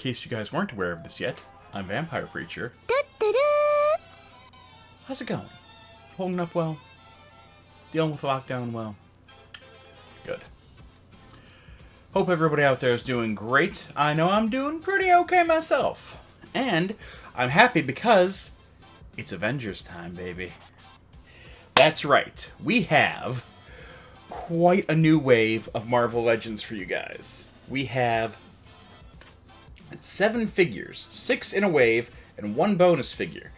case you guys weren't aware of this yet, I'm Vampire Preacher. How's it going? Holding up well? Dealing with lockdown well? Good. Hope everybody out there is doing great. I know I'm doing pretty okay myself. And I'm happy because it's Avengers time, baby. That's right. We have quite a new wave of Marvel Legends for you guys. We have 7 figures, 6 in a wave, and 1 bonus figure.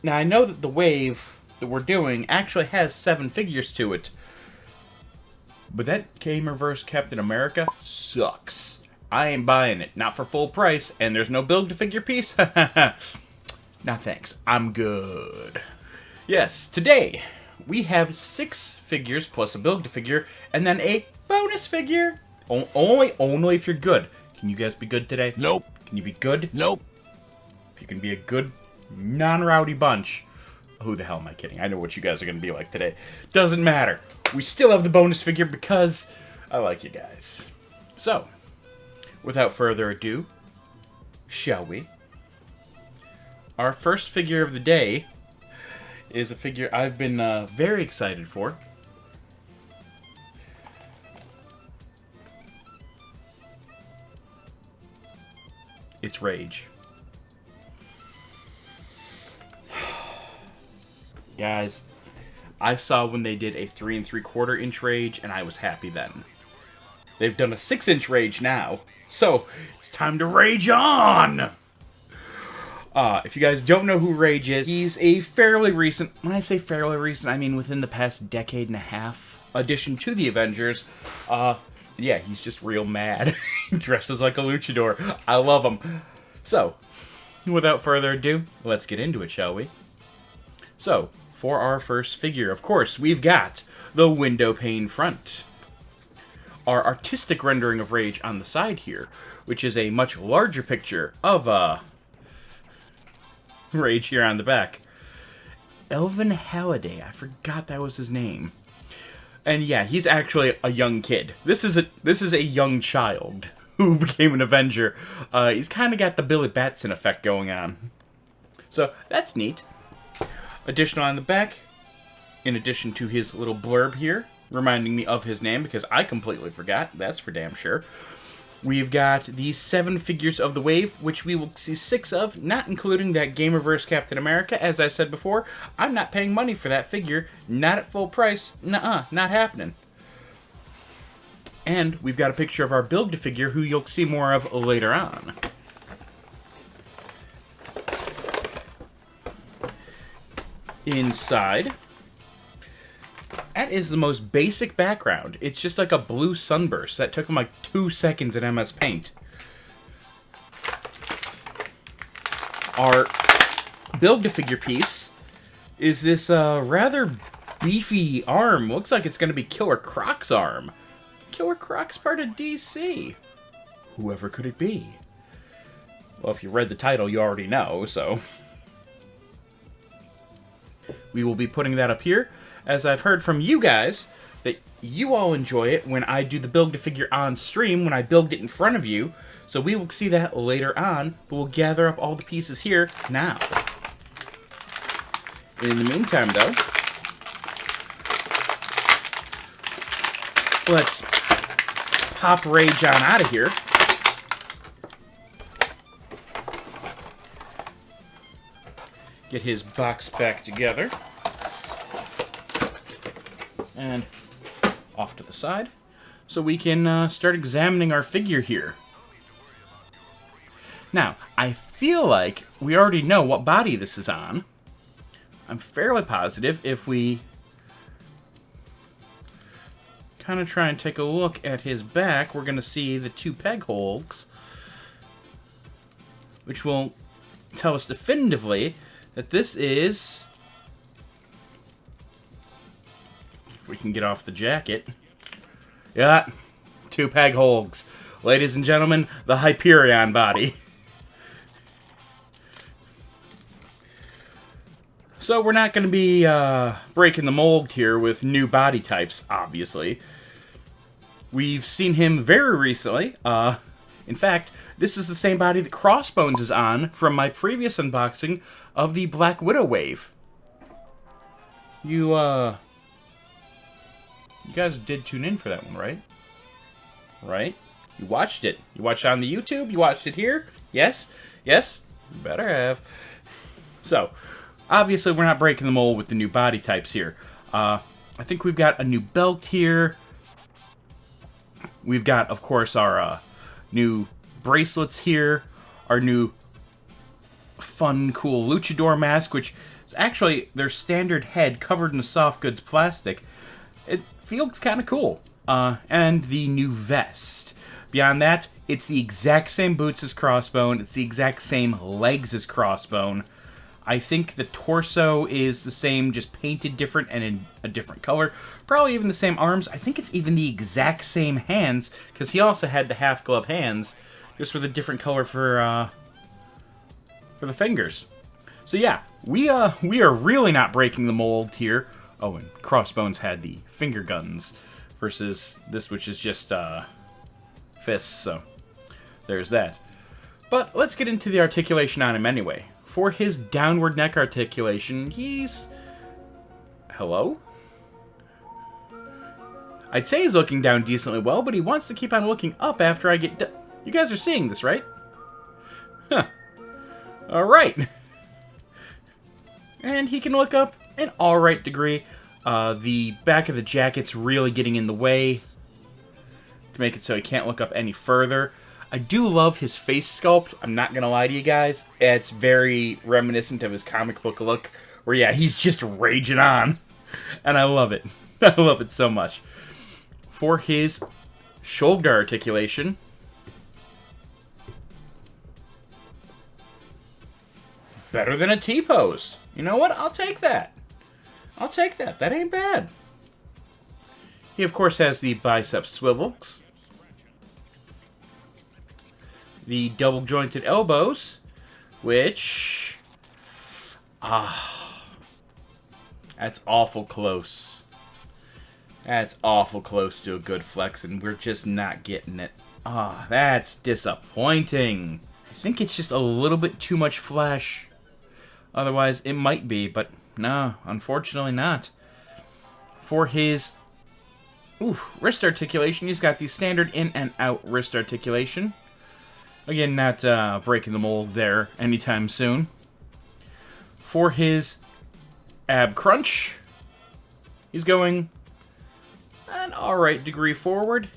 Now, I know that the wave that we're doing actually has 7 figures to it, but that Gamerverse Captain America sucks. I ain't buying it. Not for full price, and there's no build-to-figure piece. Nah, thanks. I'm good. Yes, today we have 6 figures plus a build-to-figure, and then a bonus figure. Only if you're good. Can you guys be good today? Nope. Can you be good? Nope. If you can be a good, non-rowdy bunch. Who the hell am I kidding? I know what you guys are going to be like today. Doesn't matter. We still have the bonus figure because I like you guys. So, without further ado, shall we? Our first figure of the day is a figure I've been very excited for. It's Rage. Guys, I saw when they did a 3 3/4 inch Rage, and I was happy then. They've done a 6-inch Rage now, so it's time to rage on! If you guys don't know who Rage is, he's a fairly recent, when I say fairly recent, I mean within the past decade and a half, addition to the Avengers. Yeah, he's just real mad. He dresses like a luchador. I love him. So, without further ado, let's get into it, shall we? So, for our first figure, of course, we've got the window pane front. Our artistic rendering of Rage on the side here, which is a much larger picture of, Rage here on the back. Elvin Halliday, I forgot that was his name. And yeah, he's actually a young kid. This is a young child who became an Avenger. He's kind of got the Billy Batson effect going on. So, that's neat. Additional on the back, in addition to his little blurb here, reminding me of his name because I completely forgot. That's for damn sure. We've got these 7 figures of the wave, which we will see 6 of, not including that Gamerverse Captain America. As I said before, I'm not paying money for that figure. Not at full price. Nuh-uh, not happening. And we've got a picture of our build-to-figure, who you'll see more of later on. Inside, that is the most basic background. It's just like a blue sunburst. That took him like 2 seconds in MS Paint. Our build-to-figure piece is this rather beefy arm. Looks like it's going to be Killer Croc's arm. Killer Croc's part of DC. Whoever could it be? Well, if you read the title, you already know, so we will be putting that up here, as I've heard from you guys that you all enjoy it when I do the build-to-figure on stream, when I build it in front of you. So we will see that later on, but we'll gather up all the pieces here now. In the meantime, though, let's pop Rage on out of here. Get his box back together. And off to the side. So we can start examining our figure here. Now, I feel like we already know what body this is on. I'm fairly positive if we kind of try and take a look at his back, we're going to see the 2 peg holes, which will tell us definitively that this is, if we can get off the jacket, yeah, 2 peg holes. Ladies and gentlemen, the Hyperion body. So we're not going to be breaking the mold here with new body types, obviously. We've seen him very recently In fact, this is the same body that Crossbones is on from my previous unboxing of the Black Widow wave. You guys did tune in for that one, right? Right? You watched it. You watched it on the YouTube? You watched it here? Yes? Yes? You better have. So, obviously we're not breaking the mold with the new body types here. I think we've got a new belt here. We've got, of course, our new bracelets here. Our new fun, cool luchador mask, which is actually their standard head covered in a soft goods plastic. It feels kind of cool. And the new vest. Beyond that, it's the exact same boots as Crossbone. It's the exact same legs as Crossbone. I think the torso is the same, just painted different and in a different color. Probably even the same arms. I think it's even the exact same hands, because he also had the half-glove hands, just with a different color for the fingers. So yeah, we are really not breaking the mold here. Oh, and Crossbones had the finger guns versus this, which is just fists, so there's that. But let's get into the articulation on him anyway. For his downward neck articulation, he's... Hello? I'd say he's looking down decently well, but he wants to keep on looking up after I get done. You guys are seeing this, right? Huh. Alright. And he can look up an alright degree. The back of the jacket's really getting in the way to make it so he can't look up any further. I do love his face sculpt. I'm not going to lie to you guys. It's very reminiscent of his comic book look, where, yeah, he's just raging on. And I love it. I love it so much. For his shoulder articulation, better than a T-pose. You know what? I'll take that. I'll take that. That ain't bad. He, of course, has the bicep swivels. The double-jointed elbows, which... that's awful close. That's awful close to a good flex, and we're just not getting it. That's disappointing. I think it's just a little bit too much flesh. Otherwise, it might be, but no, unfortunately not. For his wrist articulation, he's got the standard in and out wrist articulation. Again, not breaking the mold there anytime soon. For his ab crunch, he's going an alright degree forward.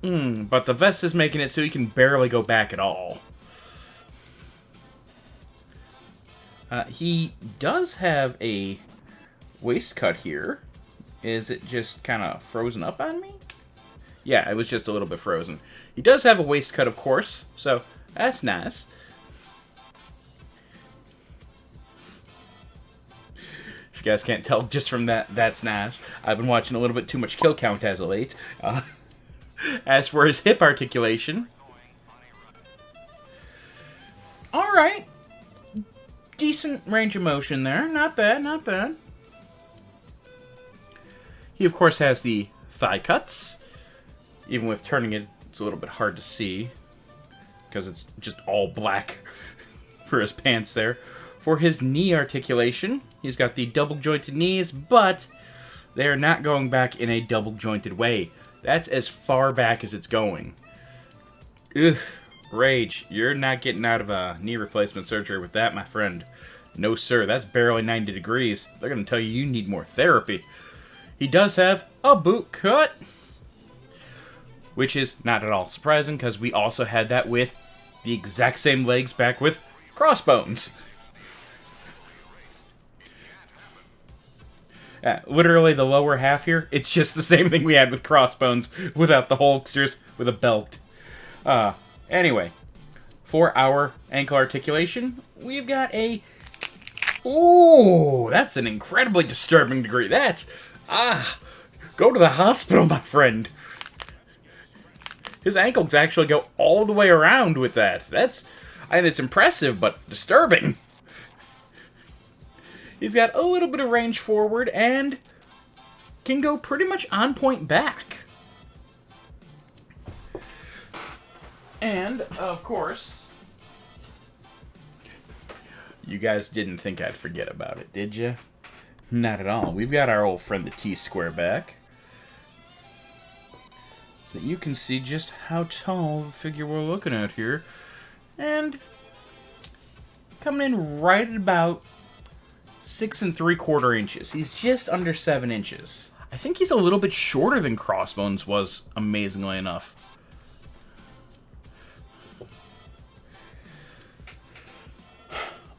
But the vest is making it so he can barely go back at all. He does have a waist cut here. Is it just kind of frozen up on me? Yeah, it was just a little bit frozen. He does have a waist cut, of course, so that's nice. If you guys can't tell just from that, that's nice. I've been watching a little bit too much Kill Count as of late. As for his hip articulation, alright. Decent range of motion there. Not bad, not bad. He, of course, has the thigh cuts. Even with turning it, it's a little bit hard to see, because it's just all black for his pants there. For his knee articulation, he's got the double-jointed knees, but they are not going back in a double-jointed way. That's as far back as it's going. Ugh, Rage, you're not getting out of a knee replacement surgery with that, my friend. No, sir, that's barely 90 degrees. They're going to tell you you need more therapy. He does have a boot cut, which is not at all surprising, because we also had that with the exact same legs back with Crossbones. Literally the lower half here, it's just the same thing we had with Crossbones without the Hulksters with a belt. Anyway, for our ankle articulation, we've got a... Ooh, that's an incredibly disturbing degree. That's... go to the hospital, my friend. His ankles actually go all the way around with that. That's... and it's impressive, but disturbing. He's got a little bit of range forward and can go pretty much on point back. And, of course, you guys didn't think I'd forget about it, did you? Not at all. We've got our old friend the T-Square back. So you can see just how tall of a figure we're looking at here. And coming in right at about 6 3/4 inches. He's just under 7 inches. I think he's a little bit shorter than Crossbones was, amazingly enough.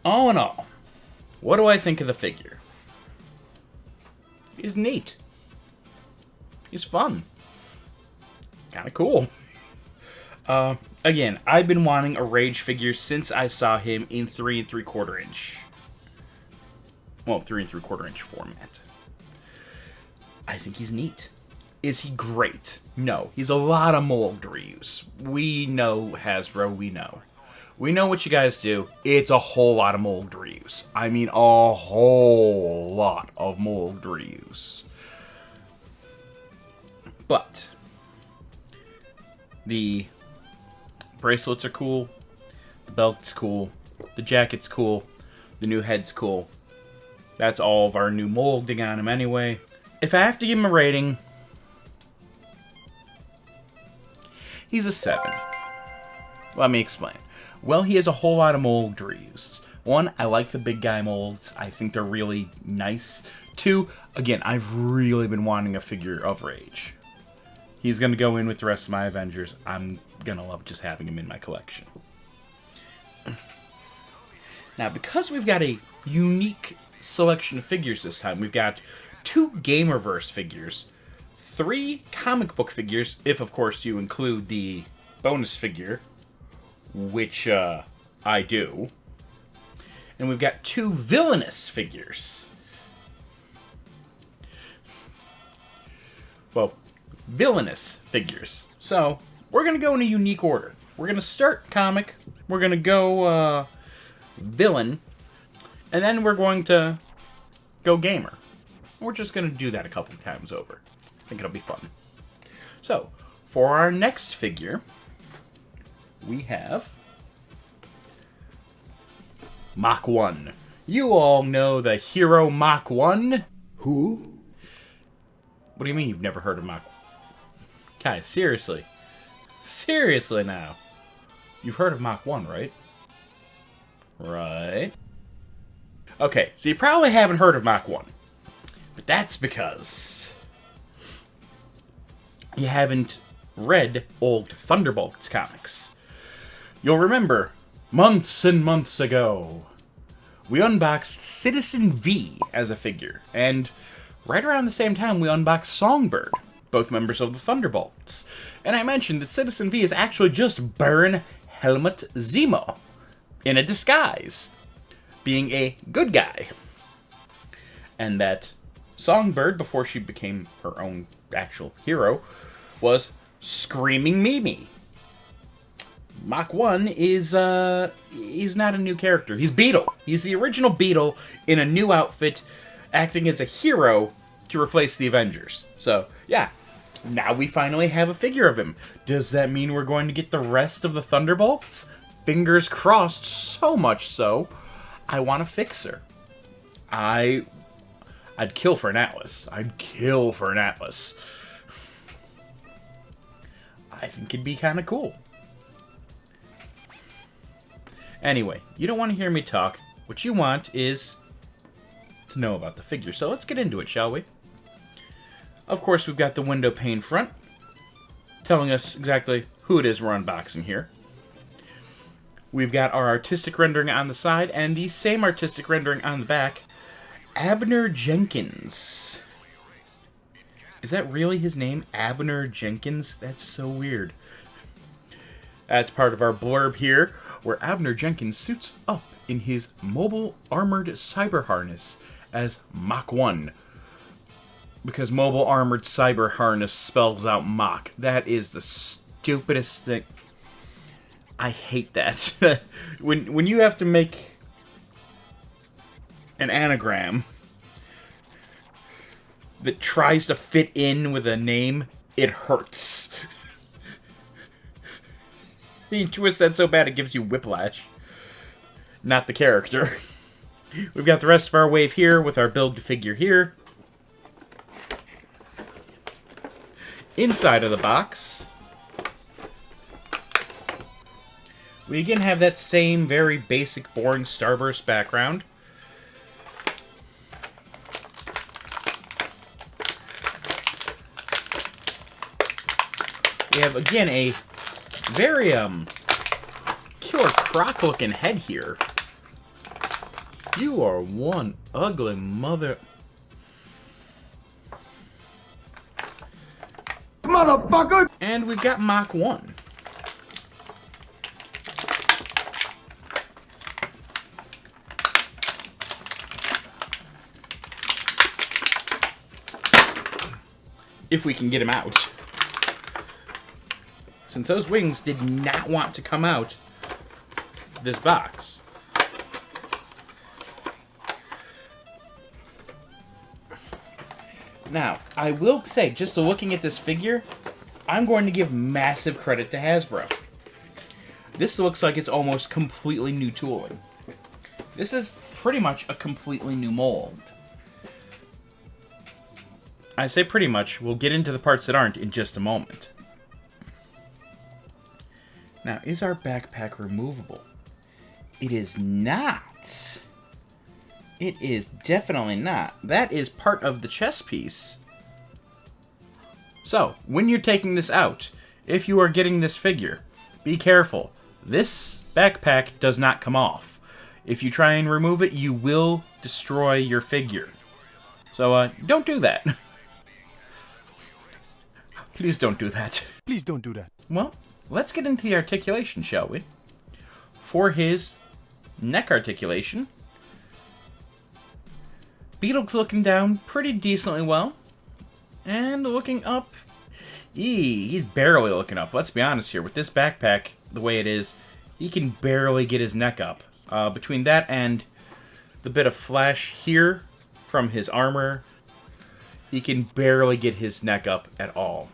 All in all, what do I think of the figure? He's neat. He's fun. Kind of cool. Again, I've been wanting a Rage figure since I saw him in 3 3/4 inch. Well, 3 3/4 inch format. I think he's neat. Is he great? No. He's a lot of mold reuse. We know, Hasbro, we know. We know what you guys do. It's a whole lot of mold reuse. I mean, a whole lot of mold reuse. But the bracelets are cool. The belt's cool. The jacket's cool. The new head's cool. That's all of our new molding on him anyway. If I have to give him a rating, he's a 7. Let me explain. Well, he has a whole lot of mold reuse. 1, I like the big guy molds. I think they're really nice. 2, again, I've really been wanting a figure of Rage. He's going to go in with the rest of my Avengers. I'm going to love just having him in my collection. Now, because we've got a unique selection of figures this time, we've got 2 Gamerverse figures, 3 comic book figures, if of course you include the bonus figure, which I do, and we've got 2 villainous figures. Well, villainous figures. So, we're going to go in a unique order. We're going to start comic, we're going to go villain, and then we're going to go gamer. We're just going to do that a couple of times over. I think it'll be fun. So, for our next figure, we have Mach 1. You all know the hero Mach 1? Who? What do you mean you've never heard of Mach 1? Guys, seriously. Seriously now. You've heard of Mach 1, right? Right. Okay, so you probably haven't heard of Mach 1. But that's because you haven't read old Thunderbolts comics. You'll remember, months and months ago, we unboxed Citizen V as a figure, and right around the same time we unboxed Songbird, both members of the Thunderbolts. And I mentioned that Citizen V is actually just Baron Helmut Zemo in a disguise, being a good guy. And that Songbird, before she became her own actual hero, was Screaming Mimi. Mach 1 is, he's not a new character. He's Beetle. He's the original Beetle in a new outfit, acting as a hero to replace the Avengers. So, yeah. Now we finally have a figure of him. Does that mean we're going to get the rest of the Thunderbolts? Fingers crossed, so much so, I want a fixer. I'd kill for an Atlas. I'd kill for an Atlas. I think it'd be kind of cool. Anyway, you don't want to hear me talk. What you want is to know about the figure. So let's get into it, shall we? Of course, we've got the window pane front, telling us exactly who it is we're unboxing here. We've got our artistic rendering on the side, and the same artistic rendering on the back. Abner Jenkins. Is that really his name? Abner Jenkins? That's so weird. That's part of our blurb here, where Abner Jenkins suits up in his mobile armored cyber harness as Mach 1. Because mobile armored cyber harness spells out Mach. That is the stupidest thing. I hate that. when you have to make an anagram that tries to fit in with a name, it hurts. You twist that so bad it gives you whiplash. Not the character. We've got the rest of our wave here with our build figure here. Inside of the box, we again have that same very basic, boring Starburst background. We have, again, a very, Killer Croc looking head here. You are one ugly mother... Motherfucker! And we've got Mach 1. If we can get him out. Since those wings did not want to come out of this box. Now, I will say, just looking at this figure, I'm going to give massive credit to Hasbro. This looks like it's almost completely new tooling. This is pretty much a completely new mold. I say pretty much. We'll get into the parts that aren't in just a moment. Now, is our backpack removable? It is not. It is definitely not. That is part of the chest piece. So, when you're taking this out, if you are getting this figure, be careful. This backpack does not come off. If you try and remove it, you will destroy your figure. So, don't do that. Please don't do that. Please don't do that. Well, let's get into the articulation, shall we? For his neck articulation, Beetle's looking down pretty decently well. And looking up, he's barely looking up. Let's be honest here. With this backpack, the way it is, he can barely get his neck up. Between that and the bit of flash here from his armor, he can barely get his neck up at all.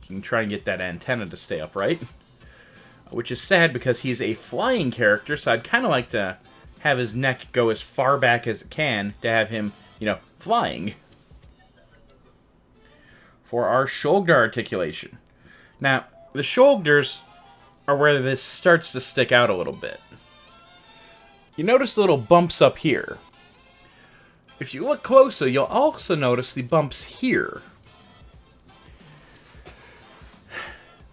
You can try and get that antenna to stay upright. Which is sad because he's a flying character, so I'd kind of like to have his neck go as far back as it can to have him, you know, flying. For our shoulder articulation. Now, the shoulders are where this starts to stick out a little bit. You notice the little bumps up here. If you look closer, you'll also notice the bumps here.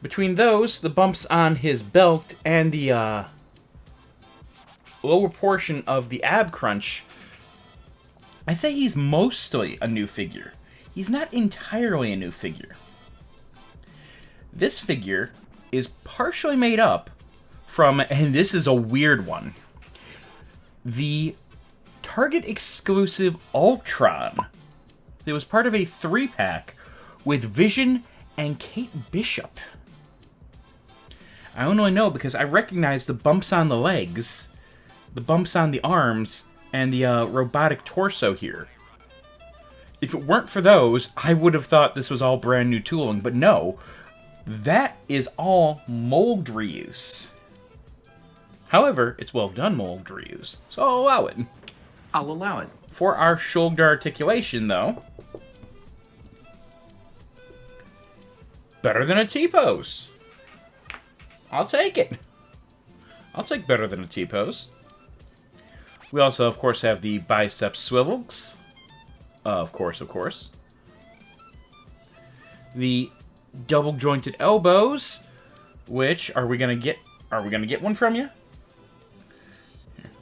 Between those, the bumps on his belt and the lower portion of the ab crunch, I say he's mostly a new figure. He's not entirely a new figure. This figure is partially made up from, and this is a weird one, the Target exclusive Ultron. It was part of a 3-pack with Vision and Kate Bishop. I only know because I recognize the bumps on the legs, the bumps on the arms, and the robotic torso here. If it weren't for those, I would have thought this was all brand new tooling, but no, that is all mold reuse. However, it's well done mold reuse, so I'll allow it. I'll allow it. For our shoulder articulation, though, better than a T-pose. I'll take it. I'll take better than a T-pose. We also, of course, have the bicep swivels. Of course. The double jointed elbows, which are we gonna get? Are we gonna get one from you?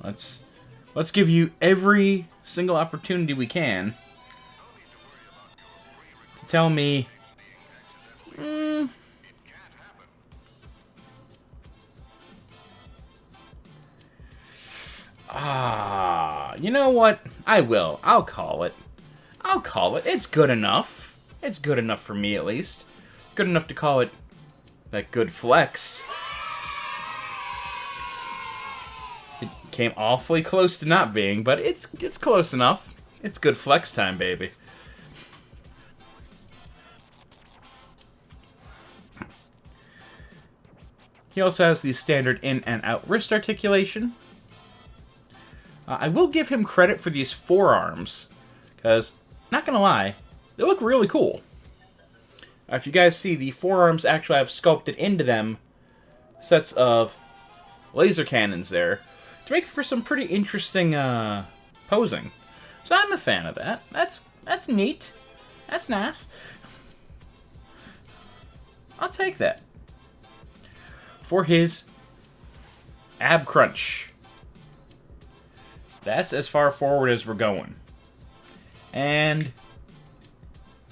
Here, let's give you every single opportunity we can to tell me. You know what? I will. I'll call it. It's good enough. It's good enough for me, at least. It's good enough to call it that good flex. It came awfully close to not being, but it's close enough. It's good flex time, baby. He also has the standard in and out wrist articulation. I will give him credit for these forearms, because, not gonna lie, they look really cool. If you guys see, the forearms actually have sculpted into them sets of laser cannons there to make for some pretty interesting posing. So I'm a fan of that. That's neat. That's nice. I'll take that. For his ab crunch. That's as far forward as we're going. And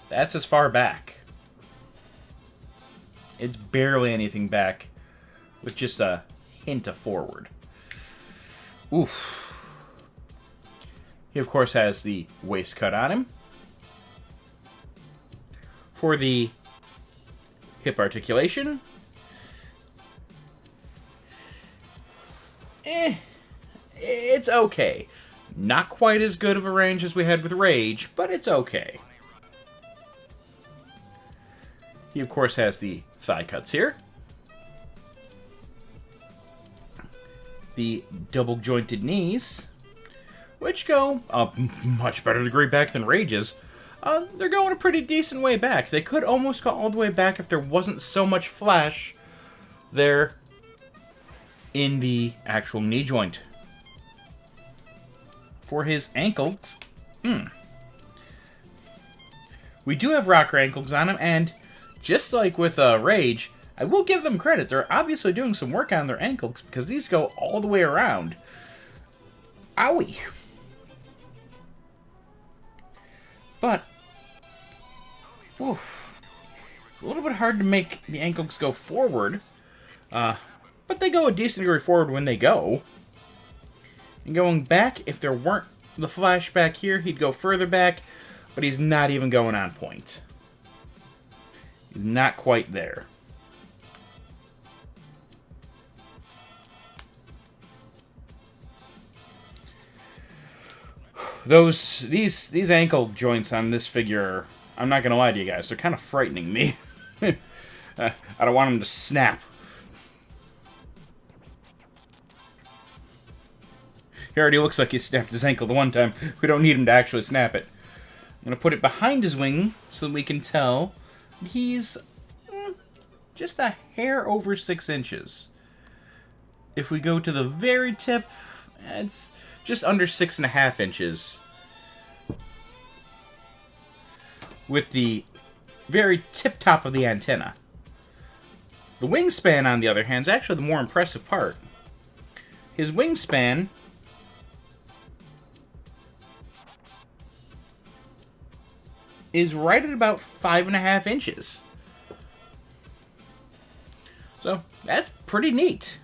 that's as far back. It's barely anything back, with just a hint of forward. Oof. He, of course, has the waist cut on him. For the hip articulation, it's okay. Not quite as good of a range as we had with Rage, but it's okay. He, of course, has the thigh cuts here. The double jointed knees, which go a much better degree back than Rage's. They're going a pretty decent way back. They could almost go all the way back if there wasn't so much flash there in the actual knee joint. For his ankles, we do have rocker ankles on him, and just like with Rage, I will give them credit. They're obviously doing some work on their ankles, because these go all the way around. Owie! But, oof, it's a little bit hard to make the ankles go forward, but they go a decent degree forward when they go. And going back, if there weren't the flash back here, he'd go further back, but he's not even going on point. He's not quite there. These ankle joints on this figure, I'm not gonna lie to you guys, they're kind of frightening me. I don't want them to snap. He already looks like he snapped his ankle the one time. We don't need him to actually snap it. I'm gonna put it behind his wing so that we can tell he's just a hair over 6 inches. If we go to the very tip, it's just under 6.5 inches. With the very tip top of the antenna. The wingspan, on the other hand, is actually the more impressive part. His wingspan is right at about 5.5 inches. So, that's pretty neat.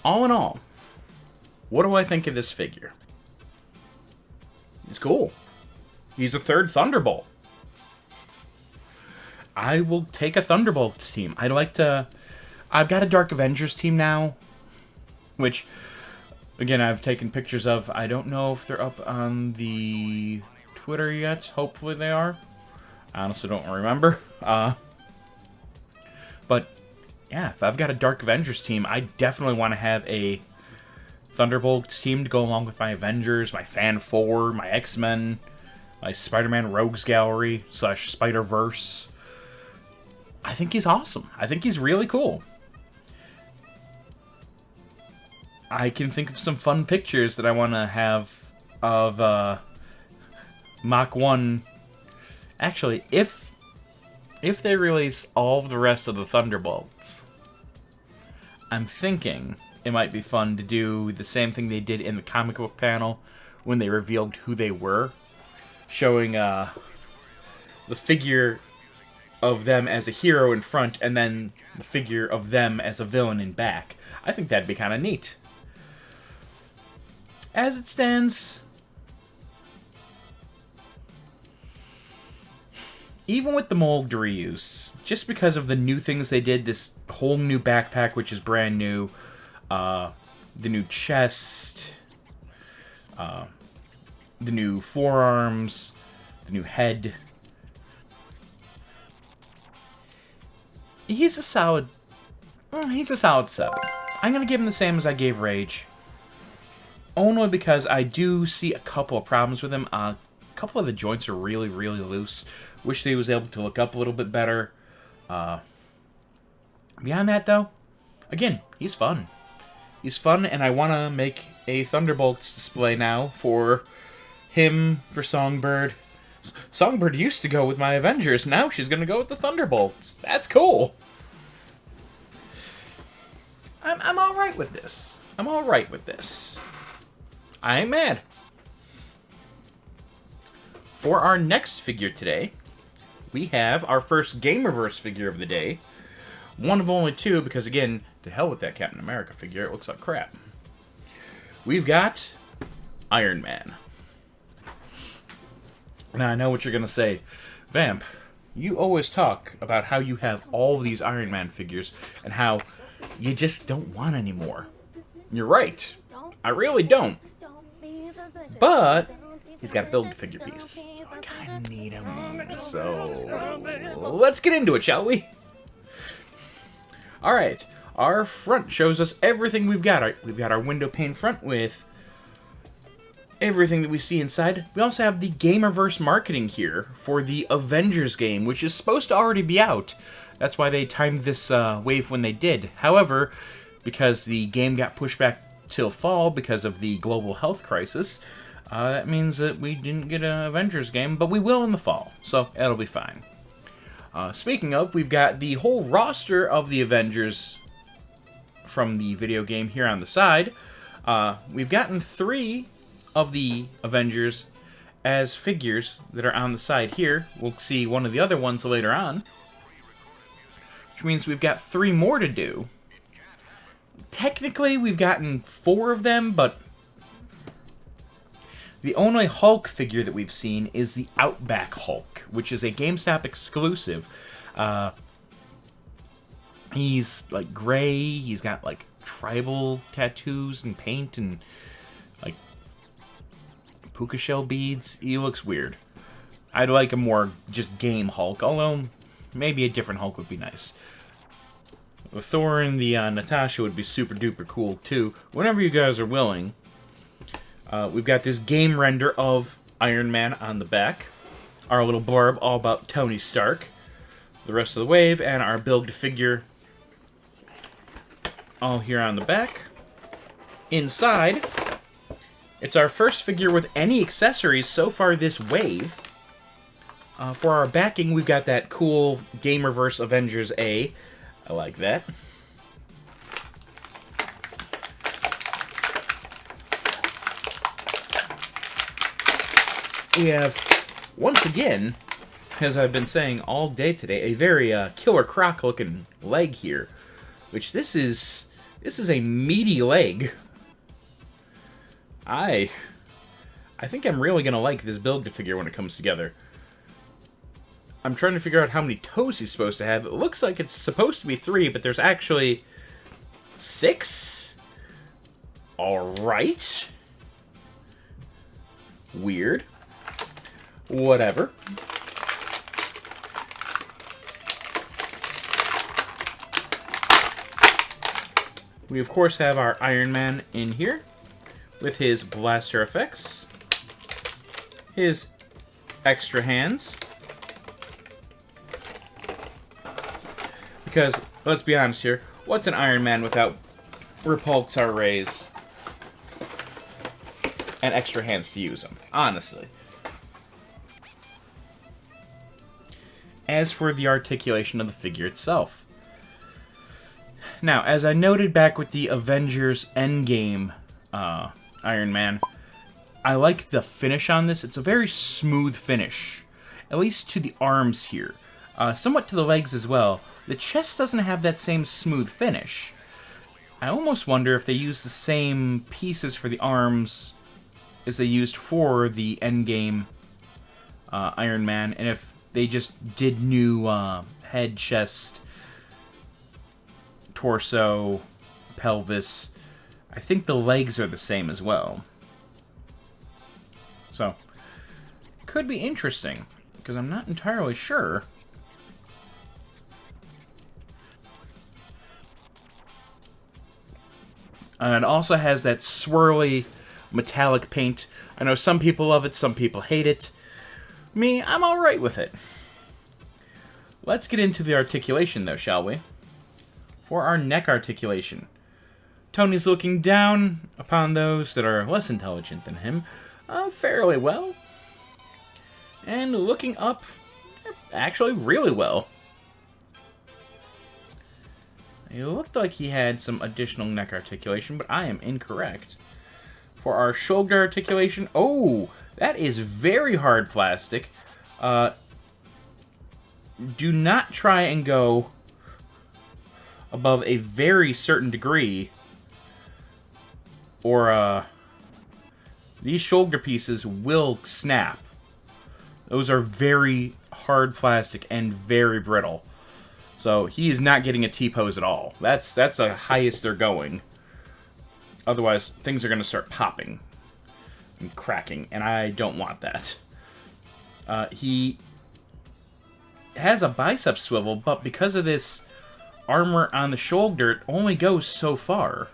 All in all, what do I think of this figure? It's cool. He's a third Thunderbolt. I will take a Thunderbolts team. I'd like to... I've got a Dark Avengers team now, which, again, I've taken pictures of. I don't know if they're up on the Twitter yet. Hopefully they are. I honestly don't remember. But, yeah, if I've got a Dark Avengers team, I definitely want to have a Thunderbolts team to go along with my Avengers, my Fan 4, my X-Men, my Spider-Man Rogues Gallery / Spider-Verse. I think he's awesome. I think he's really cool. I can think of some fun pictures that I want to have of Mach 1. Actually, if they release all of the rest of the Thunderbolts, I'm thinking it might be fun to do the same thing they did in the comic book panel when they revealed who they were, showing the figure of them as a hero in front and then the figure of them as a villain in back. I think that'd be kind of neat. As it stands, even with the mold reuse, just because of the new things they did, this whole new backpack, which is brand new, the new chest, the new forearms, the new head, He's a solid... he's a solid 7. I'm going to give him the same as I gave Rage. Only because I do see a couple of problems with him. A couple of the joints are really, really loose. Wish that he was able to look up a little bit better. Beyond that, though, again, he's fun. He's fun, and I want to make a Thunderbolts display now for him, for Songbird. Songbird used to go with my Avengers. Now she's going to go with the Thunderbolts. That's cool. I'm all right with this. I'm all right with this. I ain't mad. For our next figure today, we have our first Gamerverse figure of the day. One of only two, because again, to hell with that Captain America figure, it looks like crap. We've got Iron Man. Now, I know what you're going to say. Vamp, you always talk about how you have all these Iron Man figures and how you just don't want any more. You're right. I really don't. But he's got a build-figure piece, so I kind of need him. So let's get into it, shall we? All right. Our front shows us everything we've got. We've got our window pane front with everything that we see inside. We also have the Gamerverse marketing here for the Avengers game, which is supposed to already be out. That's why they timed this wave when they did. However, because the game got pushed back till fall because of the global health crisis, that means that we didn't get an Avengers game, but we will in the fall, so it'll be fine. Speaking of, we've got the whole roster of the Avengers from the video game here on the side. We've gotten 3 of the Avengers as figures that are on the side here. We'll see one of the other ones later on, which means we've got 3 more to do. Technically, we've gotten 4 of them, but the only Hulk figure that we've seen is the Outback Hulk, which is a GameStop exclusive. He's like gray, he's got like tribal tattoos and paint and like puka shell beads. He looks weird. I'd like a more just game Hulk, although maybe a different Hulk would be nice. The Thor and the Natasha would be super duper cool too, whenever you guys are willing. We've got this game render of Iron Man on the back. Our little blurb all about Tony Stark. The rest of the wave, and our build figure all here on the back. Inside, it's our first figure with any accessories so far this wave. For our backing, we've got that cool Gamerverse Avengers A. I like that. We have, once again, as I've been saying all day today, a very Killer Croc looking leg here. Which this is a meaty leg. I think I'm really gonna like this build-to-figure when it comes together. I'm trying to figure out how many toes he's supposed to have. It looks like it's supposed to be 3, but there's actually 6? Alright. Weird. Whatever. We, of course, have our Iron Man in here with his blaster effects, his extra hands, because, let's be honest here, what's an Iron Man without repulsor rays and extra hands to use them? Honestly. As for the articulation of the figure itself, now, as I noted back with the Avengers Endgame Iron Man, I like the finish on this. It's a very smooth finish, at least to the arms here. Somewhat to the legs as well. The chest doesn't have that same smooth finish. I almost wonder if they used the same pieces for the arms as they used for the Endgame Iron Man, and if they just did new head, chest, torso, pelvis. I think the legs are the same as well. So, could be interesting, because I'm not entirely sure. And it also has that swirly metallic paint. I know some people love it, some people hate it. Me, I'm alright with it. Let's get into the articulation, though, shall we? For our neck articulation, Tony's looking down upon those that are less intelligent than him fairly well. And looking up, actually really well. It looked like he had some additional neck articulation, but I am incorrect. For our shoulder articulation, oh, that is very hard plastic. Do not try and go above a very certain degree, or these shoulder pieces will snap. Those are very hard plastic and very brittle. So he is not getting a T-pose at all. That's the highest they're going. Otherwise, things are going to start popping and cracking, and I don't want that. He has a bicep swivel, but because of this armor on the shoulder, it only goes so far.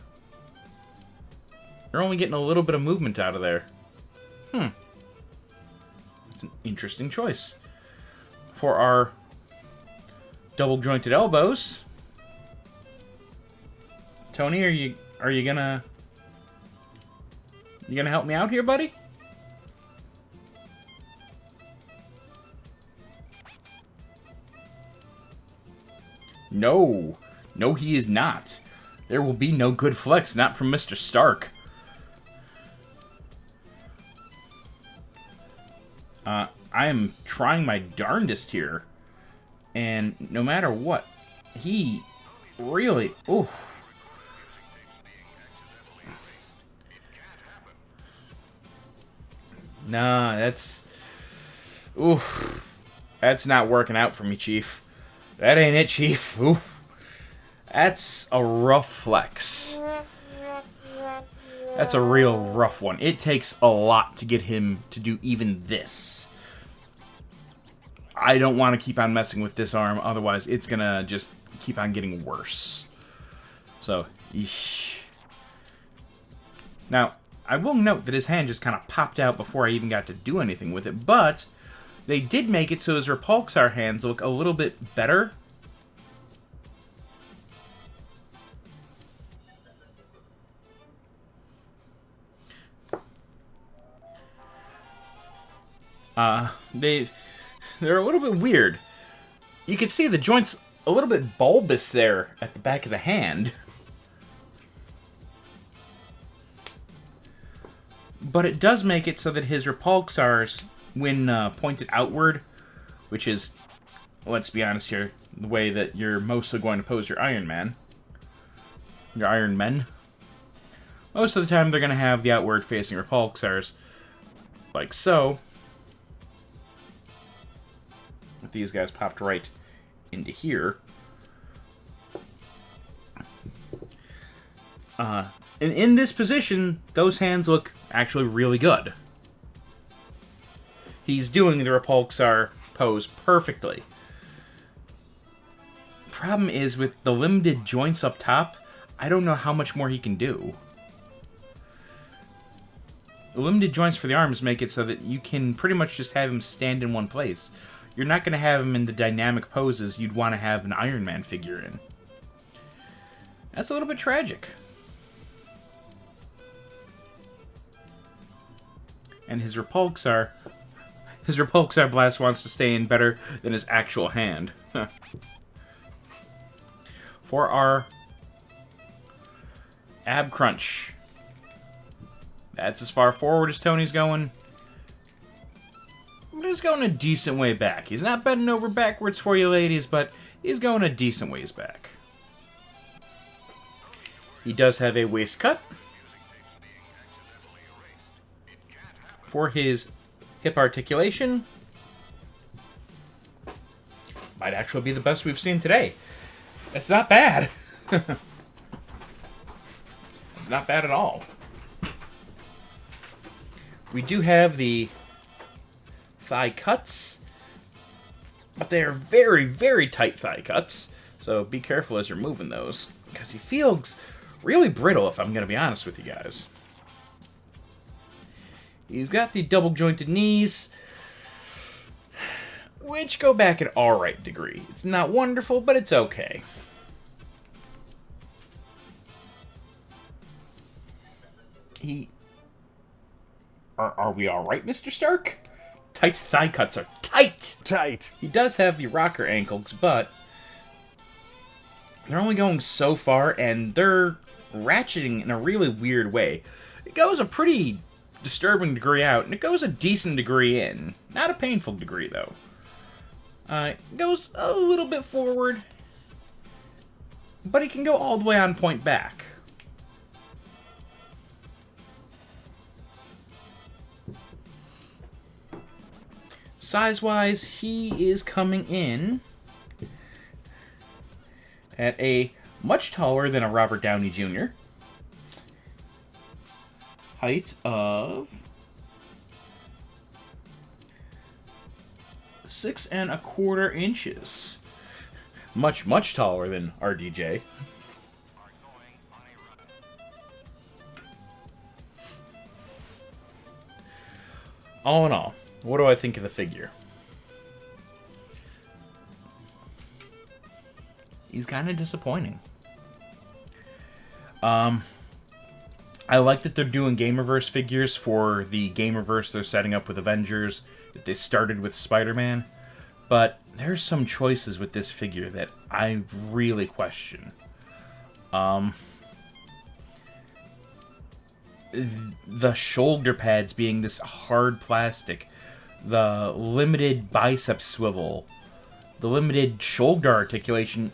They're only getting a little bit of movement out of there. It's an interesting choice. For our double jointed elbows, Tony, are you gonna help me out here, buddy? No, he is not. There will be no good flex, not from Mr. Stark. I am trying my darndest here. And no matter what, he really... Ooh. Nah, that's... Ooh. That's not working out for me, Chief. That ain't it, Chief. Ooh. That's a rough flex. That's a real rough one. It takes a lot to get him to do even this. I don't want to keep on messing with this arm, otherwise it's going to just keep on getting worse. So, eesh. Now, I will note that his hand just kind of popped out before I even got to do anything with it, but they did make it so his Repulsar hands look a little bit better. They're a little bit weird. You can see the joint's a little bit bulbous there at the back of the hand. But it does make it so that his Repulsars, when pointed outward, which is, let's be honest here, the way that you're mostly going to pose your Iron Man, your Iron Men, most of the time they're going to have the outward facing Repulsars, like so. But these guys popped right into here. And in this position, those hands look actually really good. He's doing the Repulsar pose perfectly. Problem is, with the limited joints up top, I don't know how much more he can do. The limited joints for the arms make it so that you can pretty much just have him stand in one place. You're not going to have him in the dynamic poses you'd want to have an Iron Man figure in. That's a little bit tragic. And his Repulsar blast wants to stay in better than his actual hand. For our ab crunch. That's as far forward as Tony's going. But he's going a decent way back. He's not bending over backwards for you ladies, but he's going a decent ways back. He does have a waist cut. For his hip articulation, might actually be the best we've seen today. It's not bad. It's not bad at all. We do have the thigh cuts, but they are very, very tight thigh cuts, so be careful as you're moving those, because he feels really brittle, if I'm going to be honest with you guys. He's got the double-jointed knees, which go back an alright degree. It's not wonderful, but it's okay. Are we alright, Mr. Stark? Tight thigh cuts are tight! Tight! He does have the rocker ankles, but they're only going so far, and they're ratcheting in a really weird way. It goes a pretty disturbing degree out, and it goes a decent degree in. Not a painful degree, though. It goes a little bit forward, but he can go all the way on point back. Size-wise, he is coming in at a much taller than a Robert Downey Jr. Height of 6 1/4 inches. Much taller than RDJ. All in all, what do I think of the figure? He's kind of disappointing. I like that they're doing Gamerverse figures for the Gamerverse they're setting up with Avengers, that they started with Spider-Man, but there's some choices with this figure that I really question. The shoulder pads being this hard plastic, the limited bicep swivel, the limited shoulder articulation.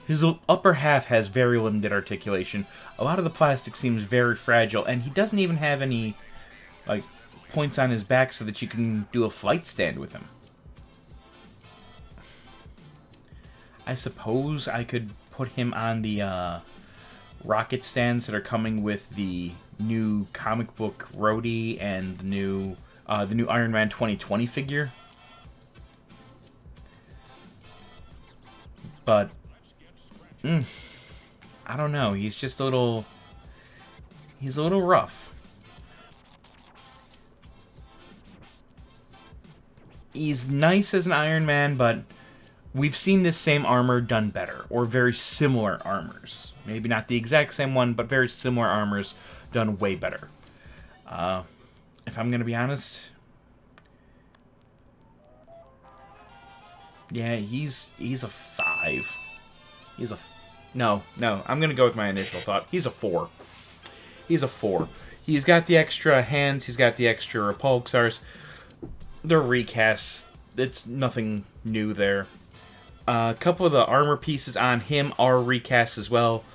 His upper half has very limited articulation. A lot of the plastic seems very fragile, and he doesn't even have any like points on his back so that you can do a flight stand with him. I suppose I could put him on the rocket stands that are coming with the new comic book Rhodey and the new Iron Man 2020 figure. But I don't know. He's just a little rough. He's nice as an Iron Man, but we've seen this same armor done better, or very similar armors. Maybe not the exact same one, but very similar armors done way better. If I'm gonna be honest, yeah, he's a 5. No, I'm gonna go with my initial thought. He's a 4. He's a 4. He's got the extra hands. He's got the extra repulsors. They're recasts. It's nothing new there. A couple of the armor pieces on him are recasts as well.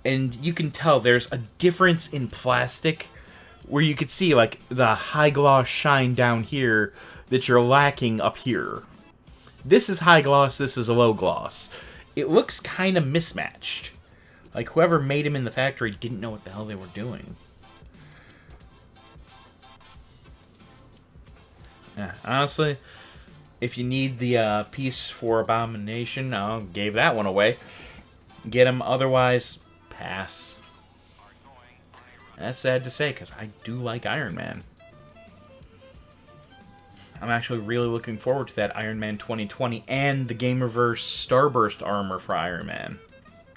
And you can tell there's a difference in plastic where you could see like the high gloss shine down here that you're lacking up here. This is high gloss, this is a low gloss. It looks kind of mismatched. Like whoever made him in the factory didn't know what the hell they were doing. Yeah, honestly, if you need the piece for Abomination, I gave that one away. Get him, otherwise, pass. That's sad to say, because I do like Iron Man. I'm actually really looking forward to that Iron Man 2020 and the Gamerverse Starburst armor for Iron Man.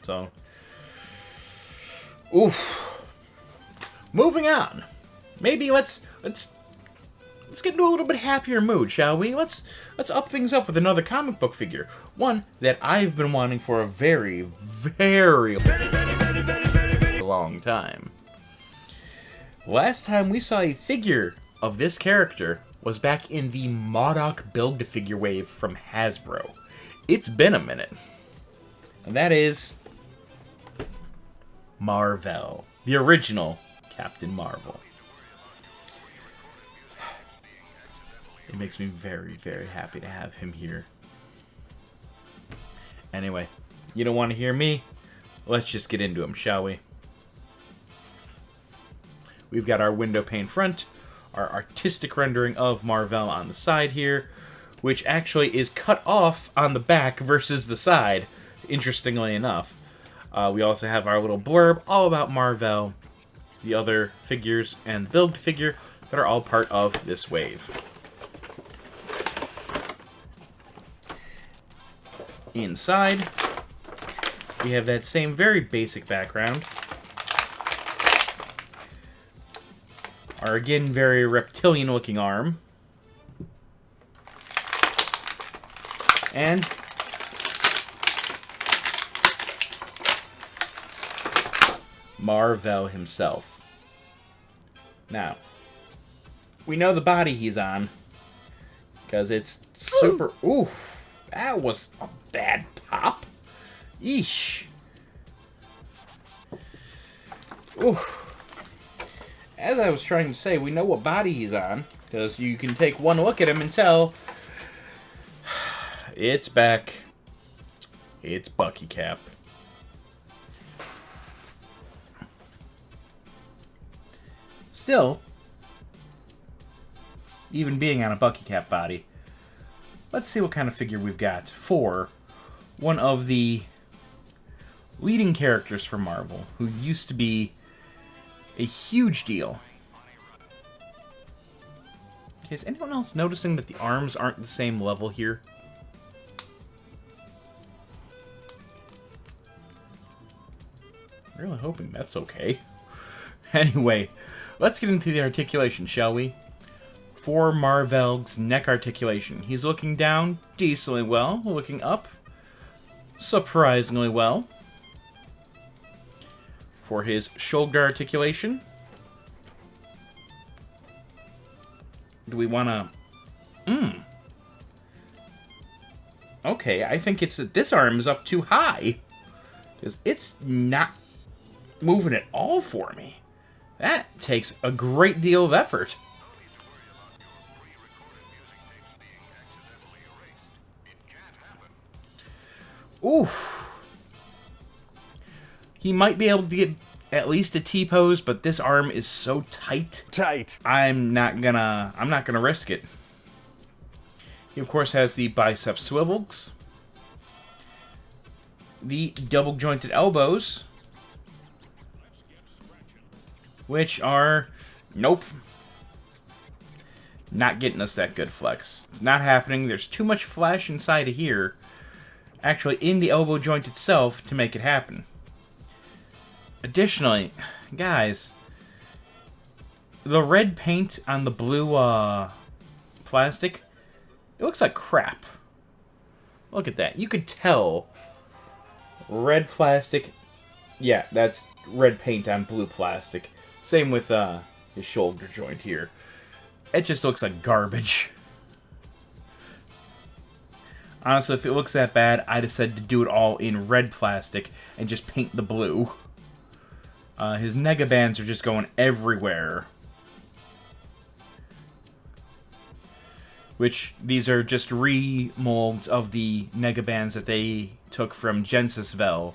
So, oof. Moving on. Maybe let's get into a little bit happier mood, shall we? Let's up things up with another comic book figure. One that I've been wanting for a very, very long time. Last time we saw a figure of this character was back in the MODOK Build-to-Figure wave from Hasbro. It's been a minute. And that is mar-vell, the original Captain Marvel. It makes me very, very happy to have him here. Anyway, you don't want to hear me? Let's just get into him, shall we? We've got our window pane front, our artistic rendering of mar-vell on the side here, which actually is cut off on the back versus the side, interestingly enough. We also have our little blurb all about mar-vell, the other figures, and the build figure that are all part of this wave. Inside, we have that same very basic background. Our, again, very reptilian-looking arm. And mar-vell himself. Now, we know the body he's on, because it's super... Ooh, that was a bad pop. Eesh. Ooh. As I was trying to say, we know what body he's on, because you can take one look at him and tell it's back. It's Bucky Cap. Still, even being on a Bucky Cap body, let's see what kind of figure we've got for one of the leading characters from Marvel, who used to be a huge deal. Okay, is anyone else noticing that the arms aren't the same level here? Really hoping that's okay. Anyway, let's get into the articulation, shall we? For mar-vell's neck articulation. He's looking down decently well, looking up surprisingly well. For his shoulder articulation, do we want to... Okay, I think it's that this arm is up too high. Because it's not moving at all for me. That takes a great deal of effort. Ooh. He might be able to get at least a T-pose, but this arm is so tight. I'm not gonna risk it. He of course has the bicep swivels, the double jointed elbows, which are nope. Not getting us that good flex. It's not happening. There's too much flash inside of here, actually in the elbow joint itself, to make it happen. Additionally, guys, the red paint on the blue plastic, it looks like crap. Look at that. You could tell red plastic. Yeah, that's red paint on blue plastic. Same with his shoulder joint here. It just looks like garbage. Honestly, if it looks that bad, I decided to do it all in red plastic and just paint the blue. His nega bands are just going everywhere. Which, these are just remolds of the nega bands that they took from Vamp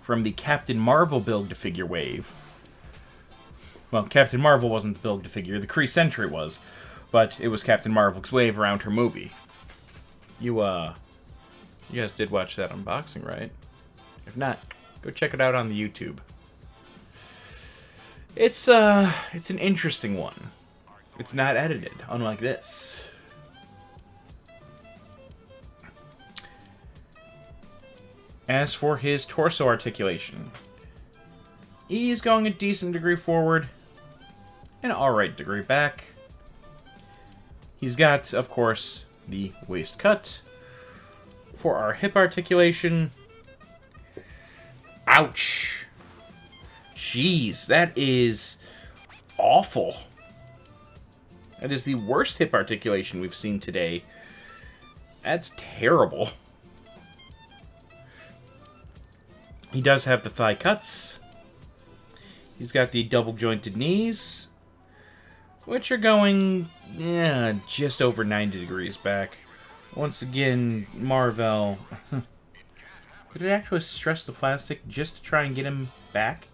from the Captain Marvel build-to-figure wave. Well, Captain Marvel wasn't the build-to-figure, the Kree Sentry was. But it was Captain Marvel's wave around her movie. You guys did watch that unboxing, right? If not, go check it out on the YouTube. It's an interesting one. It's not edited, unlike this. As for his torso articulation, he's going a decent degree forward, an alright degree back. He's got, of course, the waist cut. For our hip articulation, ouch! Jeez, that is awful. That is the worst hip articulation we've seen today. That's terrible. He does have the thigh cuts. He's got the double jointed knees, which are going, just over 90 degrees back. Once again, mar-vell. Did it actually stress the plastic just to try and get him back?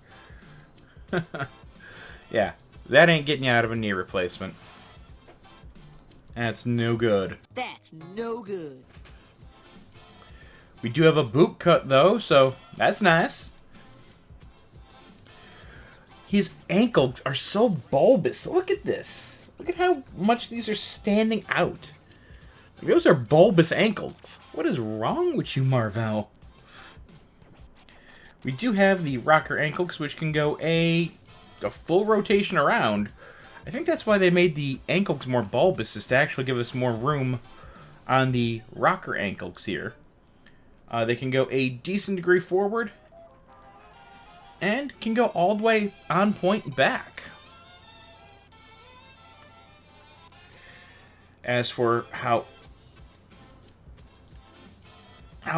Yeah, that ain't getting you out of a knee replacement. That's no good. That's no good. We do have a boot cut, though, so that's nice. His ankles are so bulbous. Look at this. Look at how much these are standing out. Those are bulbous ankles. What is wrong with you, mar-vell? We do have the rocker ankles, which can go a full rotation around. I think that's why they made the ankles more bulbous, is to actually give us more room on the rocker ankles here. They can go a decent degree forward and can go all the way on point back. As for how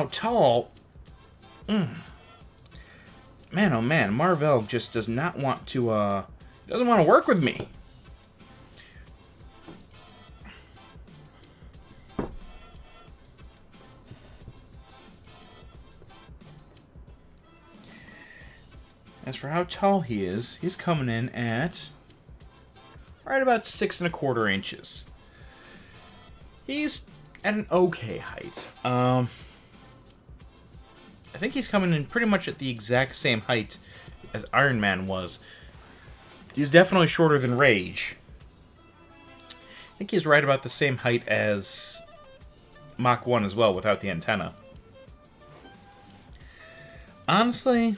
tall, man, oh man, mar-vell just does not want to, doesn't want to work with me. As for how tall he is, he's coming in at right about 6¼ inches. He's at an okay height. I think he's coming in pretty much at the exact same height as Iron Man was. He's definitely shorter than Rage. I think he's right about the same height as Mach 1 as well, without the antenna. Honestly,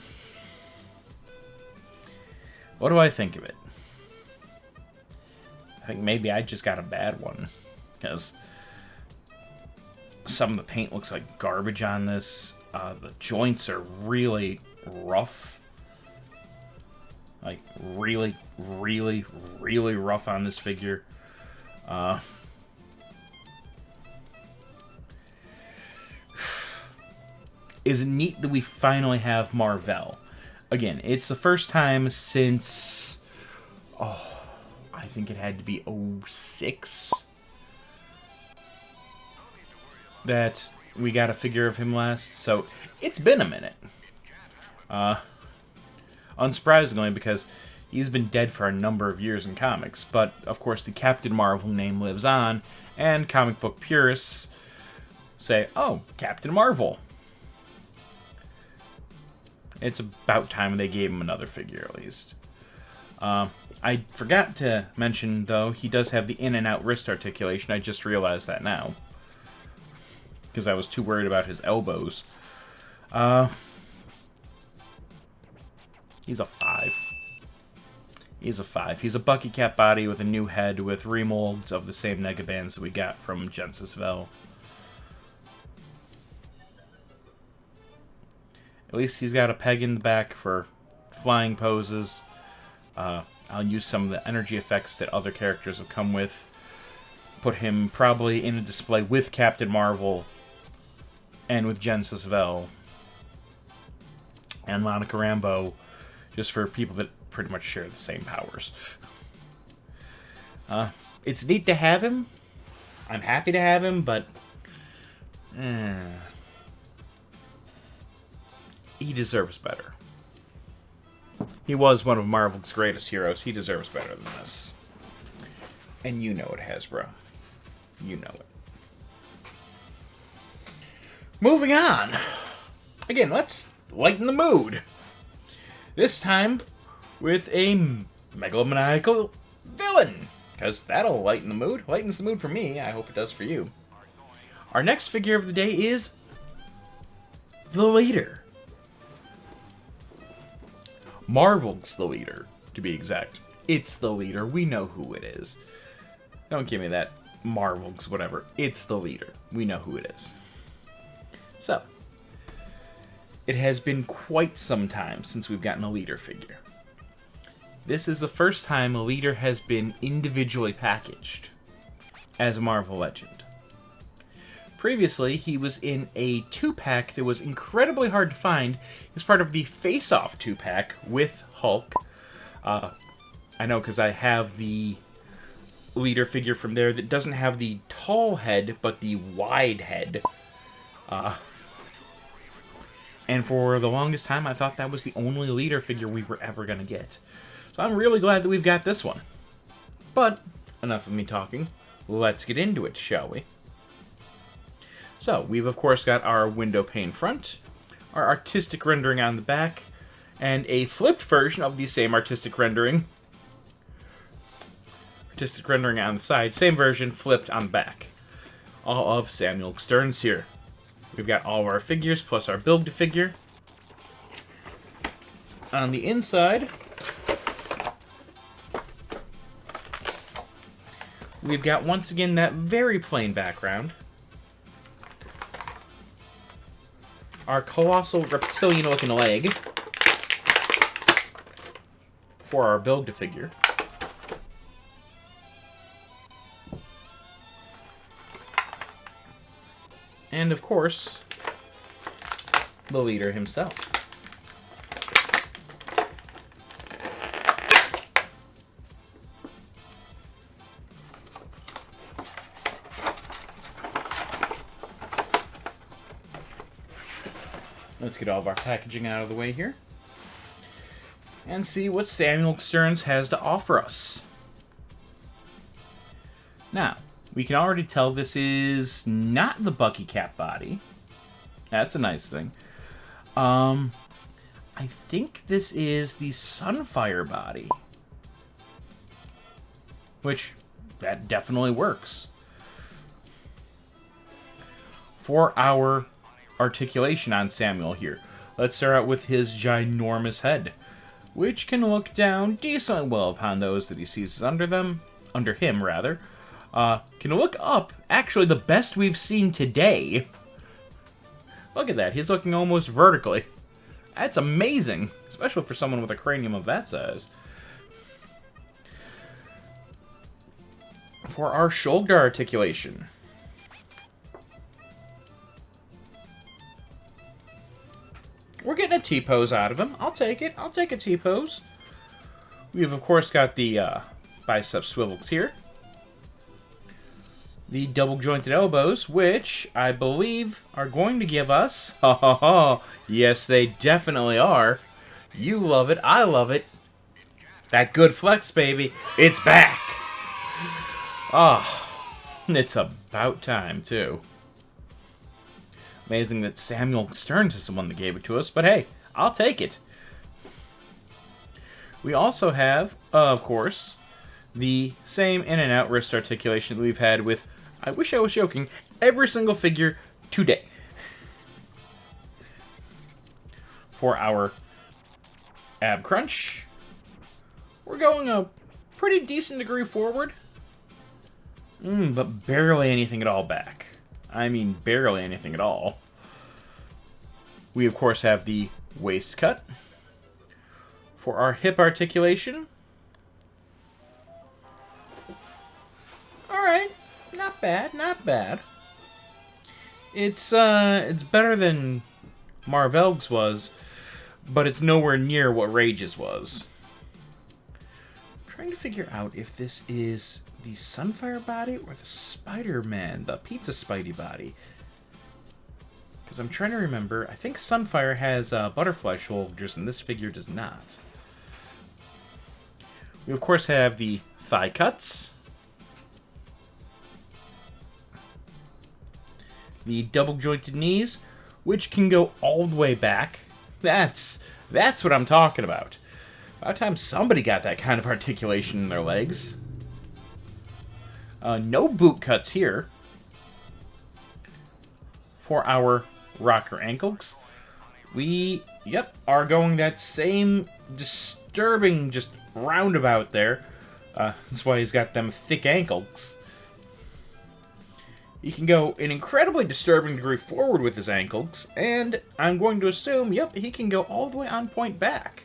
what do I think of it? I think maybe I just got a bad one, because some of the paint looks like garbage on this. The joints are really rough. Like, really, really, really rough on this figure. Is it neat that we finally have mar-vell? Again, it's the first time since, I think it had to be 06 that we got a figure of him last, so it's been a minute. Unsurprisingly, because he's been dead for a number of years in comics, but of course the Captain Marvel name lives on, and comic book purists say, oh, Captain Marvel. It's about time they gave him another figure, at least. I forgot to mention, though, he does have the in and out wrist articulation. I just realized that now, because I was too worried about his elbows. He's a 5. He's a 5. He's a Bucky Cap body with a new head with remolds of the same negabands that we got from Vamp. At least he's got a peg in the back for flying poses. I'll use some of the energy effects that other characters have come with. Put him probably in a display with Captain Marvel and with Vamp and Monica Rambeau, just for people that pretty much share the same powers. It's neat to have him. I'm happy to have him, but he deserves better. He was one of Marvel's greatest heroes. He deserves better than this. And you know it, Hasbro. You know it. Moving on. Again, let's lighten the mood. This time with a megalomaniacal villain. Because that'll lighten the mood. Lightens the mood for me. I hope it does for you. Our next figure of the day is the Leader. Marvel's the Leader, to be exact. It's the Leader. We know who it is. Don't give me that Marvel's whatever. It's the Leader. We know who it is. So, it has been quite some time since we've gotten a Leader figure. This is the first time a Leader has been individually packaged as a Marvel Legend. Previously, he was in a 2-pack that was incredibly hard to find. He was part of the Face Off 2-pack with Hulk. I know because I have the Leader figure from there that doesn't have the tall head, but the wide head. And for the longest time, I thought that was the only Leader figure we were ever going to get. So I'm really glad that we've got this one. But, enough of me talking. Let's get into it, shall we? So, we've of course got our window pane front, our artistic rendering on the back, And a flipped version of the same artistic rendering. Artistic rendering on the side, same version, flipped on the back. All of Samuel Stern's here. We've got all of our figures plus our build-to-figure. On the inside, we've got, once again, that very plain background. Our colossal reptilian-looking leg for our build-to-figure. And, of course, the leader himself. Let's get all of our packaging out of the way here. And see what Samuel Stearns has to offer us. Now, we can already tell this is not the Bucky Cap body. That's a nice thing. I think this is the Sunfire body. Which, that definitely works. For our articulation on Samuel here, let's start out with his ginormous head, which can look down decently well upon those that he sees under him rather. Can look up, actually the best we've seen today. Look at that, he's looking almost vertically. That's amazing, especially for someone with a cranium of that size. For our shoulder articulation, we're getting a T-pose out of him. I'll take it. I'll take a T-pose. We've, of course, got the bicep swivels here. The double-jointed elbows, which I believe are going to give us... yes, they definitely are. You love it. I love it. That good flex, baby. It's back. It's about time, too. Amazing that Samuel Stearns is the one that gave it to us, but hey, I'll take it. We also have, of course, the same in and out wrist articulation that we've had with, I wish I was joking, every single figure today. For our ab crunch, we're going a pretty decent degree forward, but barely anything at all back. I mean, barely anything at all. We, of course, have the waist cut. For our hip articulation. Alright. Not bad, not bad. It's better than mar-vell's was, but it's nowhere near what Rage's was. I'm trying to figure out if this is the Sunfire body or the Spider-Man, the Pizza Spidey body. Because I'm trying to remember, I think Sunfire has butterfly shoulders and this figure does not. We of course have the thigh cuts. The double jointed knees, which can go all the way back. That's what I'm talking about. About time somebody got that kind of articulation in their legs. No boot cuts here. For our rocker ankles, we, are going that same disturbing, just roundabout there. That's why he's got them thick ankles. He can go an incredibly disturbing degree forward with his ankles, and I'm going to assume, he can go all the way on point back.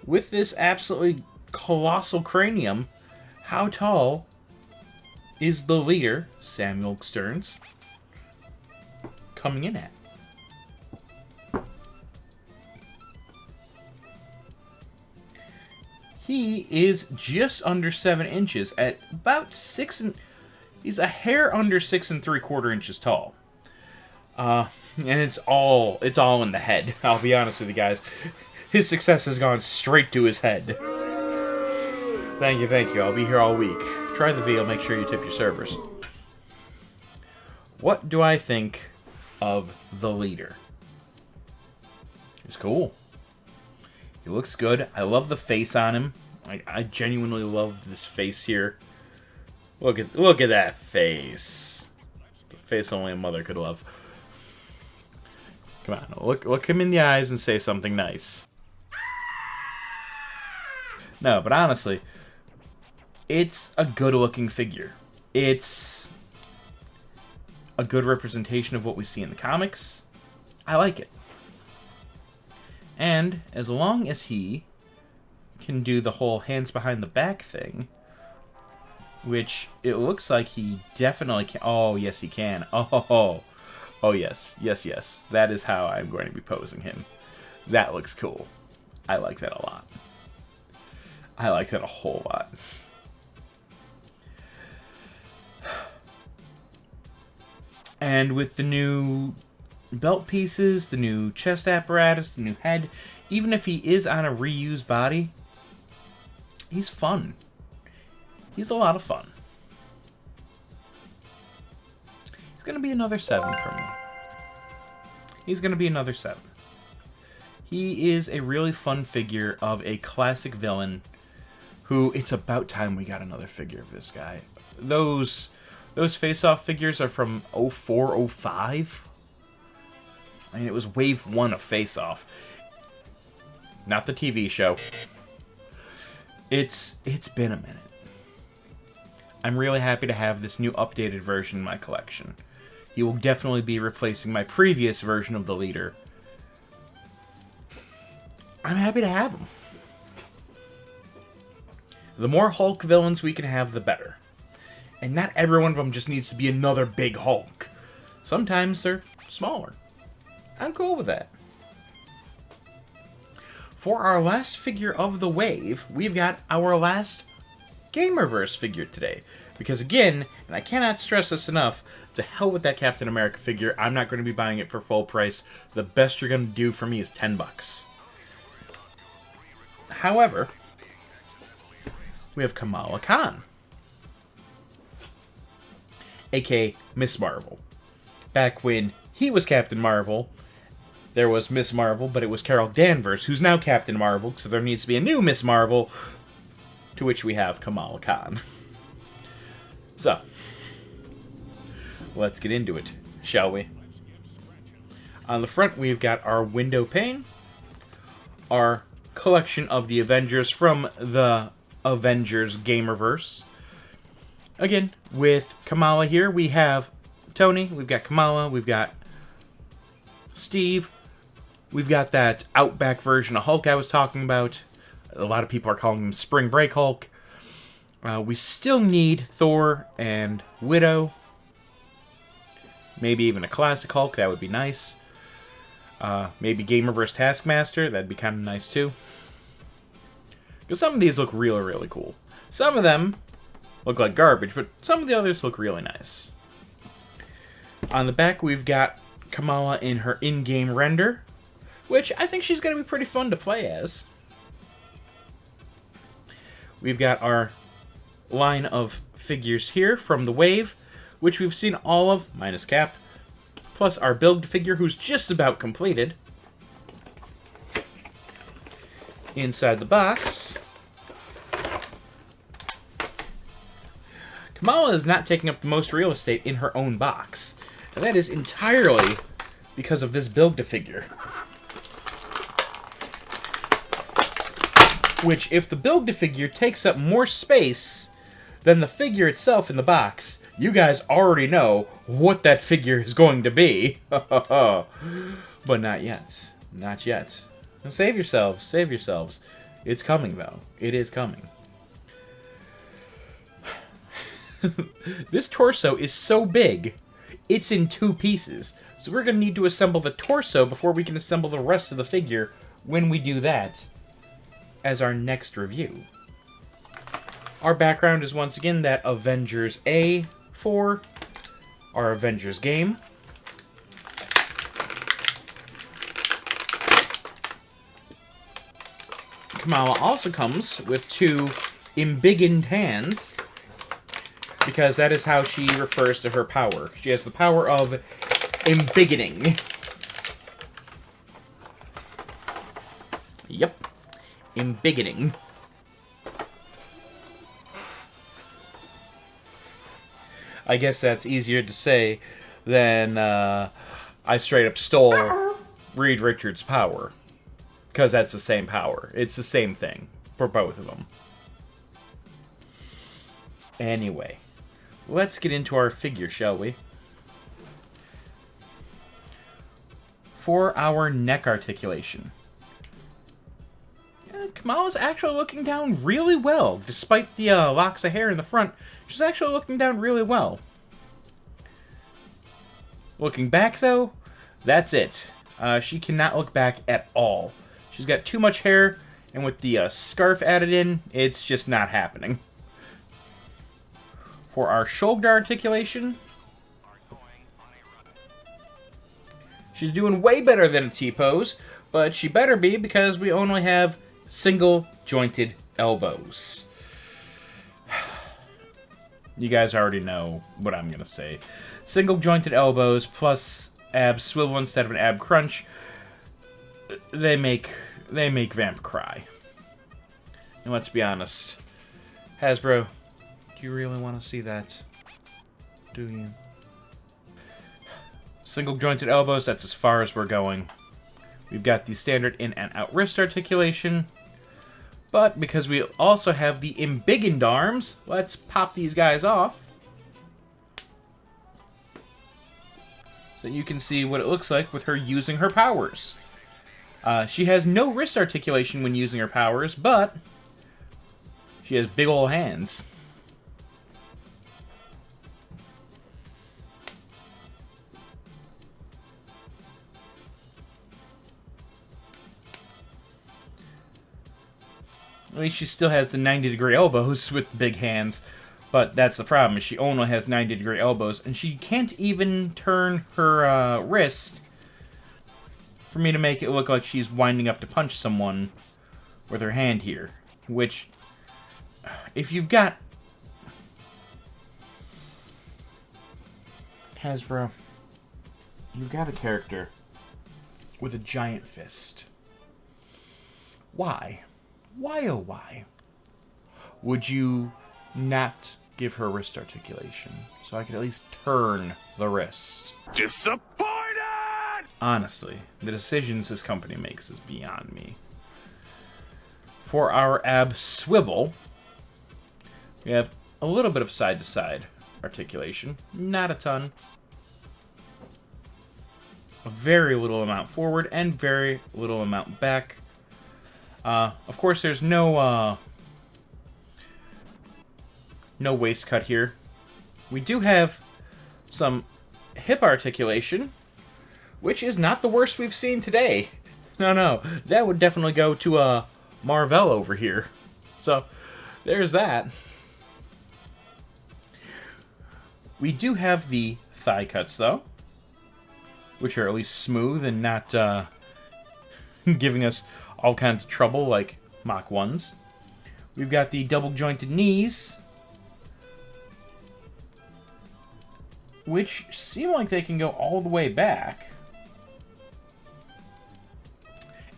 With this absolutely colossal cranium, how tall is the leader, Samuel Stearns, coming in at? He is just under 7 inches at about 6 and... He's a hair under 6 3/4 inches tall. And it's all in the head. I'll be honest with you guys. His success has gone straight to his head. Thank you. I'll be here all week. Try the veal, make sure you tip your servers. What do I think of the leader? He's cool. He looks good. I love the face on him. I genuinely love this face here. Look at that face. The face only a mother could love. Come on, look him in the eyes and say something nice. No, but honestly, it's a good-looking figure. It's a good representation of what we see in the comics. I like it. And as long as he can do the whole hands behind the back thing, which it looks like he definitely can. Oh, yes, he can. Oh, yes. Yes. That is how I'm going to be posing him. That looks cool. I like that a lot. I like that a whole lot. And with the new belt pieces, the new chest apparatus, the new head, even if he is on a reused body, he's fun. He's a lot of fun. He's going to be another 7 for me. He's going to be another 7. He is a really fun figure of a classic villain who, it's about time we got another figure of this guy. Those face-off figures are from 04, 05. I mean, it was wave 1 of face-off. Not the TV show. It's been a minute. I'm really happy to have this new updated version in my collection. He will definitely be replacing my previous version of the leader. I'm happy to have him. The more Hulk villains we can have, the better. And not every one of them just needs to be another big Hulk. Sometimes they're smaller. I'm cool with that. For our last figure of the wave, we've got our last Gamerverse figure today. Because again, and I cannot stress this enough, to hell with that Captain America figure. I'm not going to be buying it for full price. The best you're going to do for me is $10. However, we have Kamala Khan, aka Miss Marvel. Back when he was Captain Marvel, there was Miss Marvel, but it was Carol Danvers, who's now Captain Marvel, so there needs to be a new Miss Marvel, to which we have Kamala Khan. So, let's get into it, shall we? On the front, we've got our window pane, our collection of the Avengers from the Avengers Gamerverse. Again, with Kamala here, we have Tony, we've got Kamala, we've got Steve, we've got that Outback version of Hulk I was talking about. A lot of people are calling him Spring Break Hulk. We still need Thor and Widow. Maybe even a classic Hulk, that would be nice. Maybe Gamerverse Taskmaster, that'd be kind of nice too. Because some of these look really, really cool. Some of them look like garbage, but some of the others look really nice. On the back, we've got Kamala in her in-game render, which I think she's going to be pretty fun to play as. We've got our line of figures here from the wave, which we've seen all of, minus Cap, plus our build figure who's just about completed. Inside the box, Kamala is not taking up the most real estate in her own box, and that is entirely because of this Build-A-Figure. Which, if the Build-A-Figure takes up more space than the figure itself in the box, you guys already know what that figure is going to be. But not yet. Not yet. Save yourselves. Save yourselves. It's coming, though. It is coming. This torso is so big, it's in 2 pieces. So we're going to need to assemble the torso before we can assemble the rest of the figure when we do that as our next review. Our background is once again that Avengers A for our Avengers game. Kamala also comes with 2 embiggened hands, because that is how she refers to her power. She has the power of embiggening. embiggening. I guess that's easier to say than I straight up stole Reed Richards' power. Because that's the same power. It's the same thing for both of them. Anyway, let's get into our figure, shall we? For our neck articulation. Kamala's actually looking down really well. Despite the locks of hair in the front, she's actually looking down really well. Looking back, though, that's it. She cannot look back at all. She's got too much hair, and with the scarf added in, it's just not happening. For our shoulder articulation, she's doing way better than a T-pose, but she better be because we only have single-jointed elbows. You guys already know what I'm going to say. Single-jointed elbows plus ab swivel instead of an ab crunch. They make Vamp cry. And let's be honest, Hasbro, do you really want to see that? Do you? Single jointed elbows, that's as far as we're going. We've got the standard in and out wrist articulation. But because we also have the embiggened arms, let's pop these guys off. So you can see what it looks like with her using her powers. She has no wrist articulation when using her powers, but she has big ol' hands. At least she still has the 90-degree elbows with big hands, but that's the problem, is she only has 90-degree elbows, and she can't even turn her wrist for me to make it look like she's winding up to punch someone with her hand here. Which, if you've got... Hasbro, you've got a character with a giant fist. Why? Why, oh why? Would you not give her wrist articulation so I could at least turn the wrist? Disappointed! Honestly, the decisions this company makes is beyond me. For our ab swivel, we have a little bit of side-to-side articulation. Not a ton. A very little amount forward and very little amount back. Of course, there's no waist cut here. We do have some hip articulation, which is not the worst we've seen today. No, that would definitely go to mar-vell over here. So, there's that. We do have the thigh cuts, though, which are at least smooth and not giving us all kinds of trouble like Mach 1s. We've got the double jointed knees, which seem like they can go all the way back.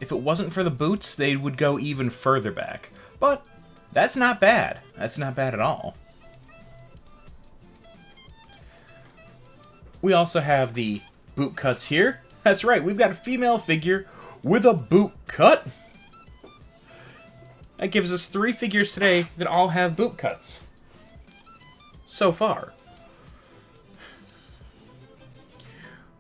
If it wasn't for the boots, they would go even further back. But that's not bad. That's not bad at all. We also have the boot cuts here. That's right, we've got a female figure with a boot cut. That gives us 3 figures today that all have boot cuts. So far.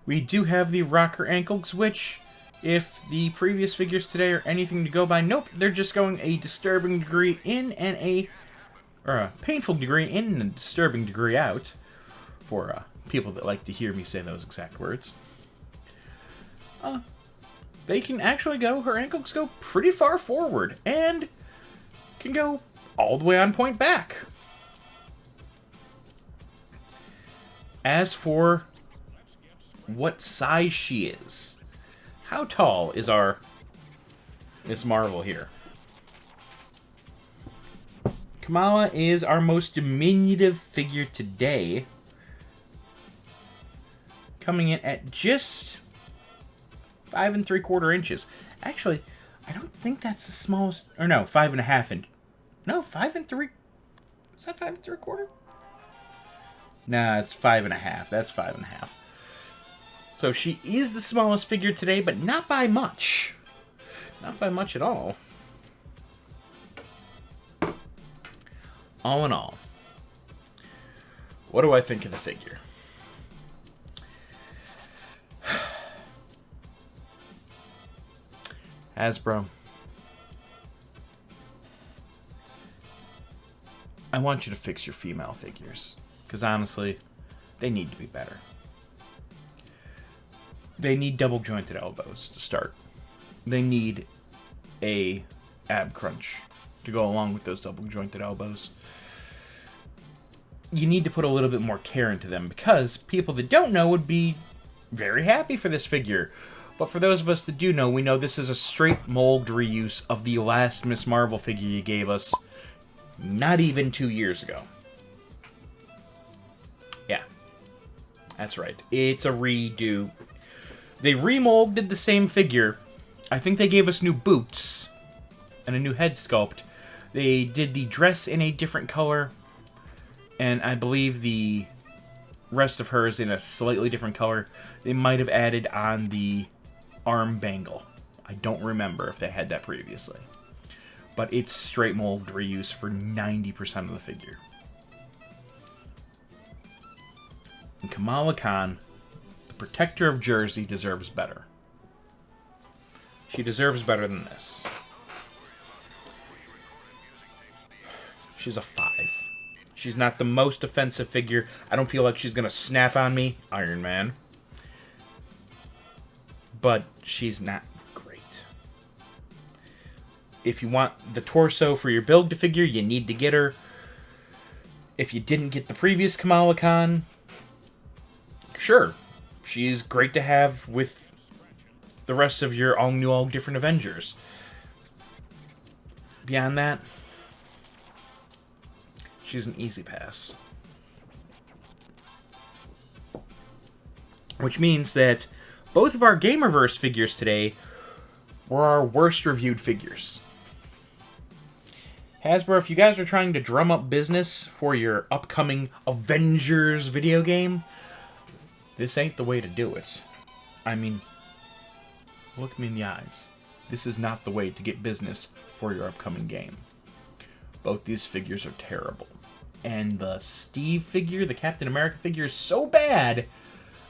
We do have the rocker ankles, which, if the previous figures today are anything to go by, nope, they're just going a disturbing degree in and a painful degree in and a disturbing degree out. For people that like to hear me say those exact words. They can actually go, her ankles go pretty far forward, and can go all the way on point back. As for what size she is, how tall is our Miss Marvel here? Kamala is our most diminutive figure today, coming in at just 5 3/4 inches. Actually, I don't think that's the smallest. Or no, 5.5 inch. No, 5 3. Is that 5 3/4? Nah, it's 5.5. That's 5.5. So she is the smallest figure today, but not by much. Not by much at all. All in all, what do I think of the figure? Hasbro, I want you to fix your female figures. Because honestly, they need to be better. They need double jointed elbows to start. They need a ab crunch to go along with those double jointed elbows. You need to put a little bit more care into them, because people that don't know would be very happy for this figure. But for those of us that do know, we know this is a straight mold reuse of the last Miss Marvel figure you gave us not even 2 years ago. Yeah, that's right. It's a redo. They remolded the same figure. I think they gave us new boots and a new head sculpt. They did the dress in a different color, and I believe the rest of her is in a slightly different color. They might have added on the arm bangle. I don't remember if they had that previously. But it's straight mold reuse for 90% of the figure. And Kamala Khan, the protector of Jersey, deserves better. She deserves better than this. She's a 5. She's not the most offensive figure. I don't feel like she's going to snap on me, Iron Man. But she's not great. If you want the torso for your Build-A-Figure, you need to get her. If you didn't get the previous Kamala Khan, sure, she's great to have with the rest of your all-new, all-different Avengers. Beyond that, she's an easy pass. Which means that both of our Gamerverse figures today were our worst reviewed figures. Hasbro, if you guys are trying to drum up business for your upcoming Avengers video game, this ain't the way to do it. I mean, look me in the eyes. This is not the way to get business for your upcoming game. Both these figures are terrible. And the Steve figure, the Captain America figure, is so bad.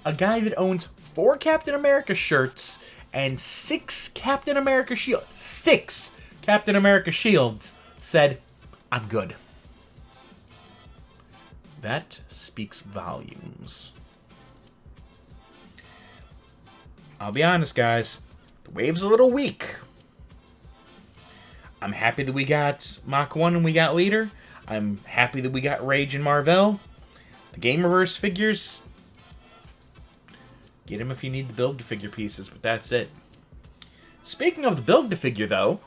A guy that owns 4 Captain America shirts and 6 Captain America shields. 6 Captain America shields said, I'm good. That speaks volumes. I'll be honest, guys. The wave's a little weak. I'm happy that we got Mach 1 and we got Leader. I'm happy that we got Rage and mar-vell. The Gamerverse figures, get them if you need the Build-A-Figure pieces, but that's it. Speaking of the Build-A-Figure, though,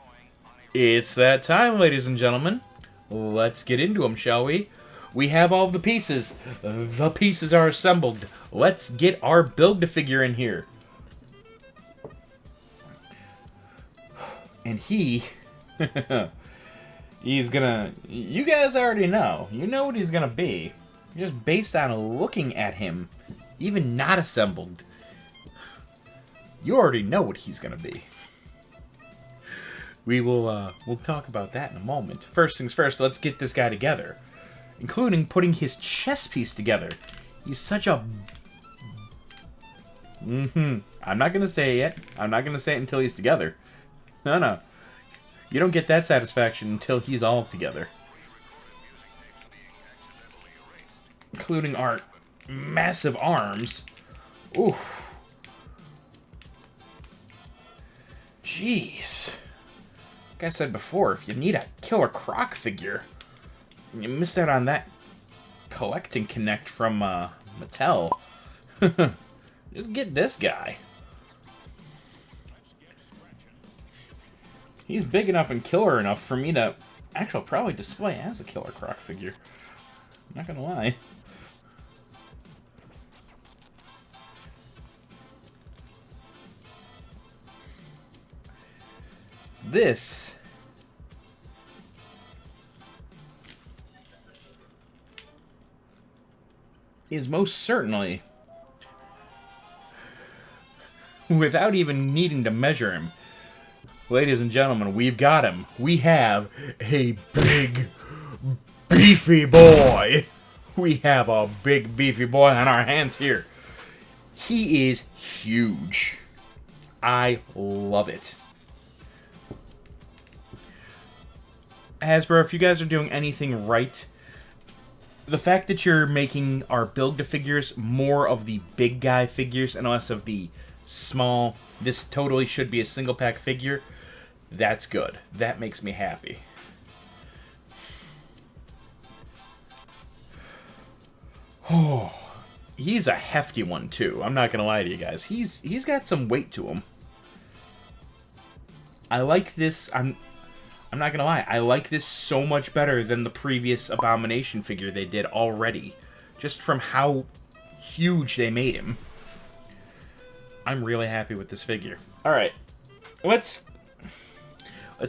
it's that time, ladies and gentlemen. Let's get into them, shall we? We have all of the pieces. The pieces are assembled. Let's get our Build-A-Figure in here. And he's gonna... You guys already know. You know what he's gonna be. Just based on looking at him, even not assembled, you already know what he's gonna be. We'll talk about that in a moment. First things first, let's get this guy together, including putting his chest piece together. He's such a... I'm not gonna say it yet. I'm not gonna say it until he's together. No. You don't get that satisfaction until he's all together. Including our massive arms. Ooh. Jeez. Like I said before, if you need a Killer Croc figure, and you missed out on that collecting connect from Mattel, just get this guy. He's big enough and killer enough for me to actually probably display as a Killer Croc figure. I'm not gonna lie. This is most certainly, without even needing to measure him, ladies and gentlemen, we've got him. We have a big, beefy boy. We have a big, beefy boy on our hands here. He is huge. I love it. Hasbro, if you guys are doing anything right, the fact that you're making our Build-A-Figures more of the big guy figures and less of the small, this totally should be a single pack figure, that's good. That makes me happy. Oh, he's a hefty one too. I'm not gonna lie to you guys. He's got some weight to him. I like this. I'm not gonna lie. I like this so much better than the previous Abomination figure they did already, just from how huge they made him. I'm really happy with this figure. All right, let's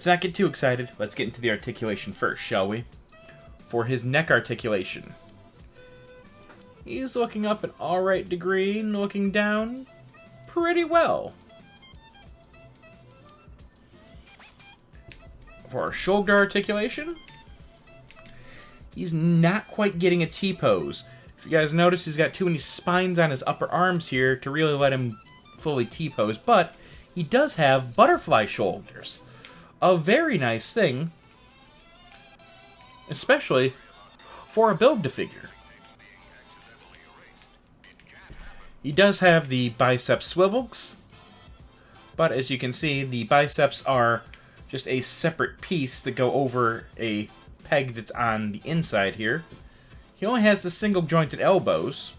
not get too excited. Let's get into the articulation first, shall we? For his neck articulation, he's looking up an alright degree and looking down pretty well. For our shoulder articulation, he's not quite getting a T-pose. If you guys notice, he's got too many spines on his upper arms here to really let him fully T-pose, but he does have butterfly shoulders. A very nice thing, especially for a Build-A-Figure. He does have the bicep swivels, but as you can see, the biceps are just a separate piece that go over a peg that's on the inside here. He only has the single jointed elbows.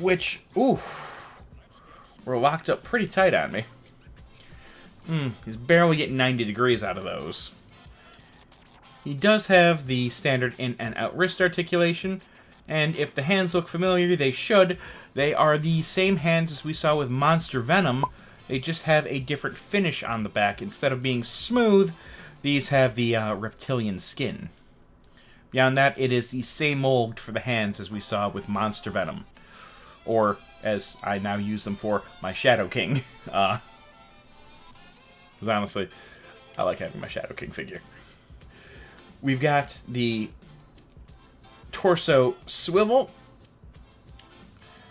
Which, ooh, were locked up pretty tight on me. He's barely getting 90 degrees out of those. He does have the standard in and out wrist articulation, and if the hands look familiar, they should. They are the same hands as we saw with Monster Venom. They just have a different finish on the back. Instead of being smooth, these have the reptilian skin. Beyond that, it is the same mold for the hands as we saw with Monster Venom. Or, as I now use them for, my Shadow King. Because honestly, I like having my Shadow King figure. We've got the torso swivel,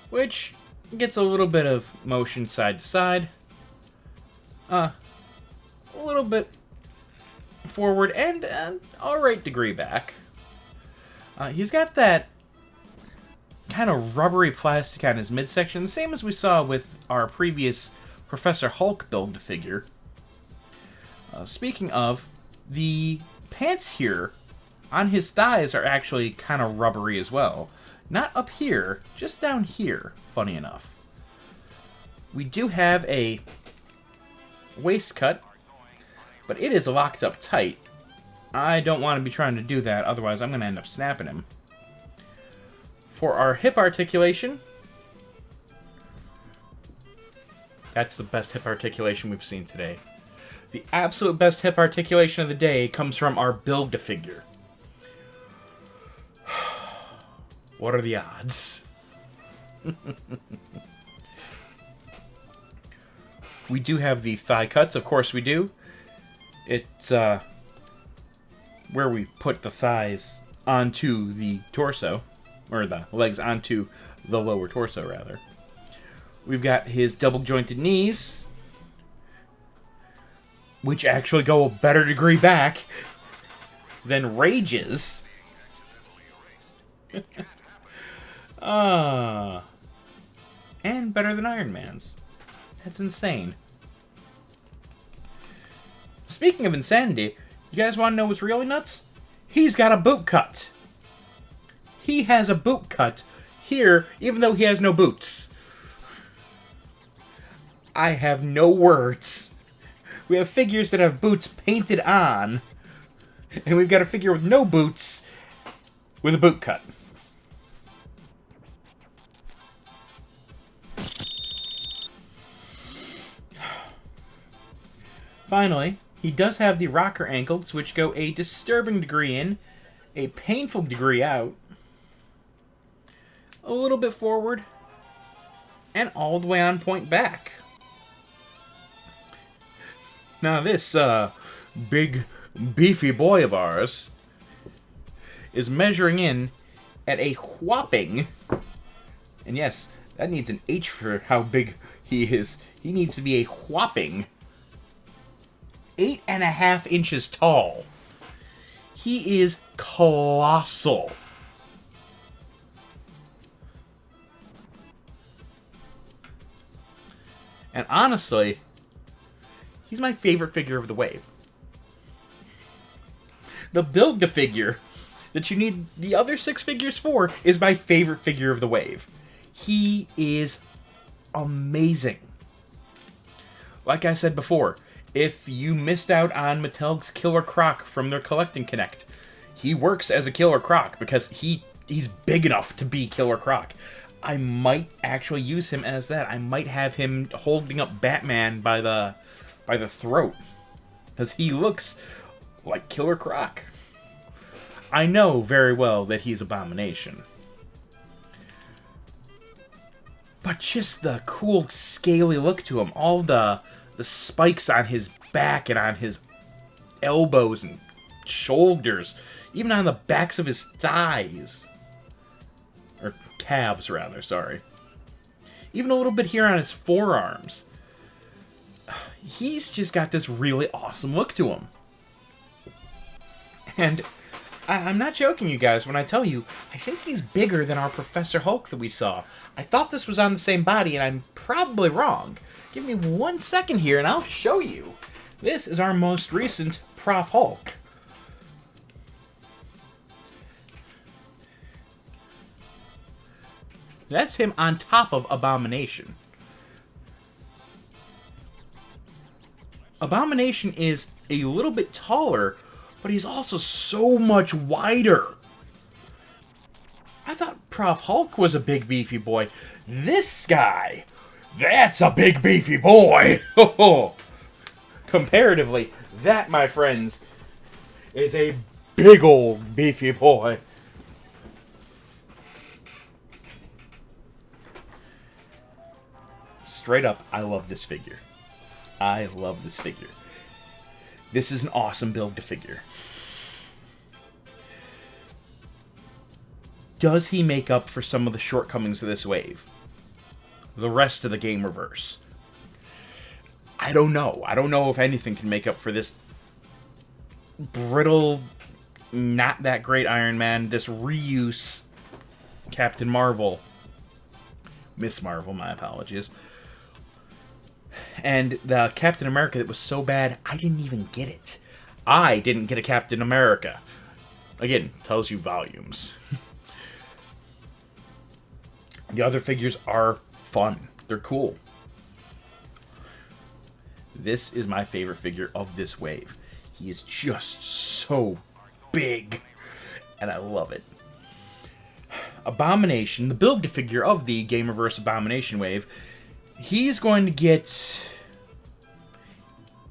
which gets a little bit of motion side to side. A little bit forward and an alright degree back. He's got that kind of rubbery plastic on his midsection, the same as we saw with our previous Professor Hulk Build-A-Figure. Speaking of, the pants here on his thighs are actually kind of rubbery as well. Not up here, just down here, funny enough. We do have a waist cut, but it is locked up tight. I don't want to be trying to do that, otherwise I'm going to end up snapping him. For our hip articulation, that's the best hip articulation we've seen today. The absolute best hip articulation of the day comes from our Build-A-Figure. What are the odds? We do have the thigh cuts, of course we do. It's where we put the thighs onto the torso, or the legs onto the lower torso, rather. We've got his double jointed knees, which actually go a better degree back than Rage's. And better than Iron Man's. That's insane. Speaking of insanity, you guys want to know what's really nuts? He's got a boot cut. He has a boot cut here, even though he has no boots. I have no words. We have figures that have boots painted on, and we've got a figure with no boots with a boot cut. Finally, he does have the rocker ankles, which go a disturbing degree in, a painful degree out, a little bit forward, and all the way on point back. Now this big beefy boy of ours is measuring in at a whopping, and yes, that needs an H for how big he is. He needs to be a whopping 8.5 inches tall. He is colossal. And honestly, he's my favorite figure of the wave. The Build-A-Figure that you need the other 6 figures for is my favorite figure of the wave. He is amazing. Like I said before, if you missed out on Mattel's Killer Croc from their Collecting Connect, he works as a Killer Croc because he's big enough to be Killer Croc. I might actually use him as that. I might have him holding up Batman by the throat, because he looks like Killer Croc. I know very well that he's Abomination, but just the cool scaly look to him, all the spikes on his back and on his elbows and shoulders, even on the backs of his thighs. Or calves, rather, sorry. Even a little bit here on his forearms. He's just got this really awesome look to him. And I'm not joking, you guys, when I tell you, I think he's bigger than our Professor Hulk that we saw. I thought this was on the same body, and I'm probably wrong. Give me 1 second here, and I'll show you. This is our most recent Prof Hulk. That's him on top of Abomination. Abomination is a little bit taller, but he's also so much wider. I thought Prof Hulk was a big beefy boy. This guy, that's a big beefy boy. Comparatively, that, my friends, is a big old beefy boy. Straight up, I love this figure. I love this figure. This is an awesome Build-A-Figure. Does he make up for some of the shortcomings of this wave? The rest of the Gamerverse? I don't know. I don't know if anything can make up for this brittle, not that great Iron Man, this reuse Captain Marvel. Miss Marvel, my apologies. And the Captain America that was so bad, I didn't even get it. I didn't get a Captain America. Again, tells you volumes. The other figures are fun. They're cool. This is my favorite figure of this wave. He is just so big, and I love it. Abomination, the Build-A-Figure of the Gamerverse Abomination wave, he's going to get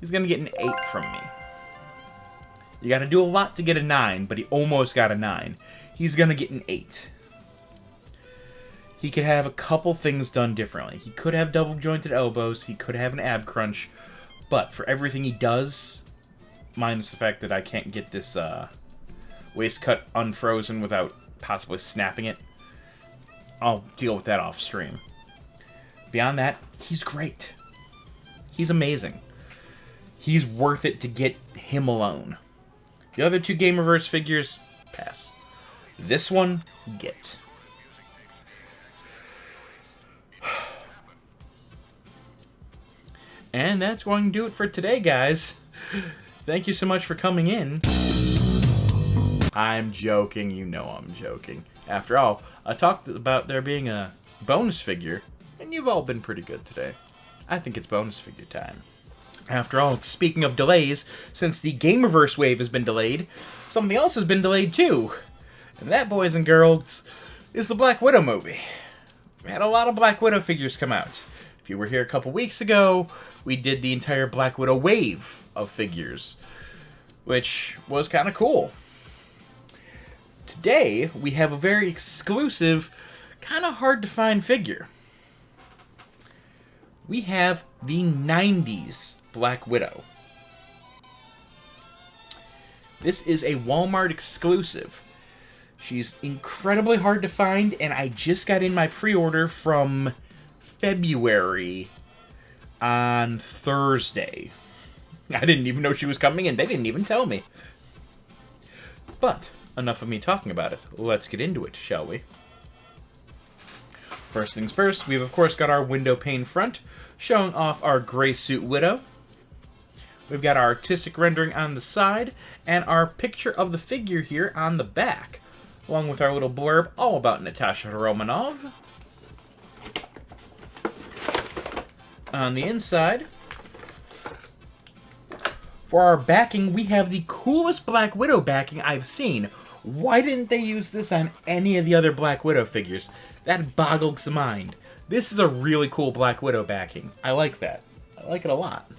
an 8 from me. You got to do a lot to get a 9, but he almost got a 9. He's going to get an 8. He could have a couple things done differently. He could have double-jointed elbows. He could have an ab crunch. But for everything he does, minus the fact that I can't get this waist cut unfrozen without possibly snapping it, I'll deal with that off stream. Beyond that, he's great. He's amazing. He's worth it to get him alone. The other two Gamerverse figures, pass. This one, get. And that's going to do it for today, guys. Thank you so much for coming in. I'm joking. You know I'm joking. After all, I talked about there being a bonus figure, and you've all been pretty good today. I think it's bonus figure time. After all, speaking of delays, since the Gamerverse wave has been delayed, something else has been delayed too. And that, boys and girls, is the Black Widow movie. We had a lot of Black Widow figures come out. If you were here a couple weeks ago, we did the entire Black Widow wave of figures, which was kind of cool. Today, we have a very exclusive, kind of hard to find figure. We have the 90s Black Widow. This is a Walmart exclusive. She's incredibly hard to find, and I just got in my pre-order from February on Thursday. I didn't even know she was coming, and they didn't even tell me. But enough of me talking about it. Let's get into it, shall we? First things first, we've of course got our window pane front, showing off our gray suit Widow. We've got our artistic rendering on the side, and our picture of the figure here on the back, along with our little blurb all about Natasha Romanoff. On the inside, for our backing, we have the coolest Black Widow backing I've seen. Why didn't they use this on any of the other Black Widow figures? That boggles the mind. This is a really cool Black Widow backing. I like that. I like it a lot.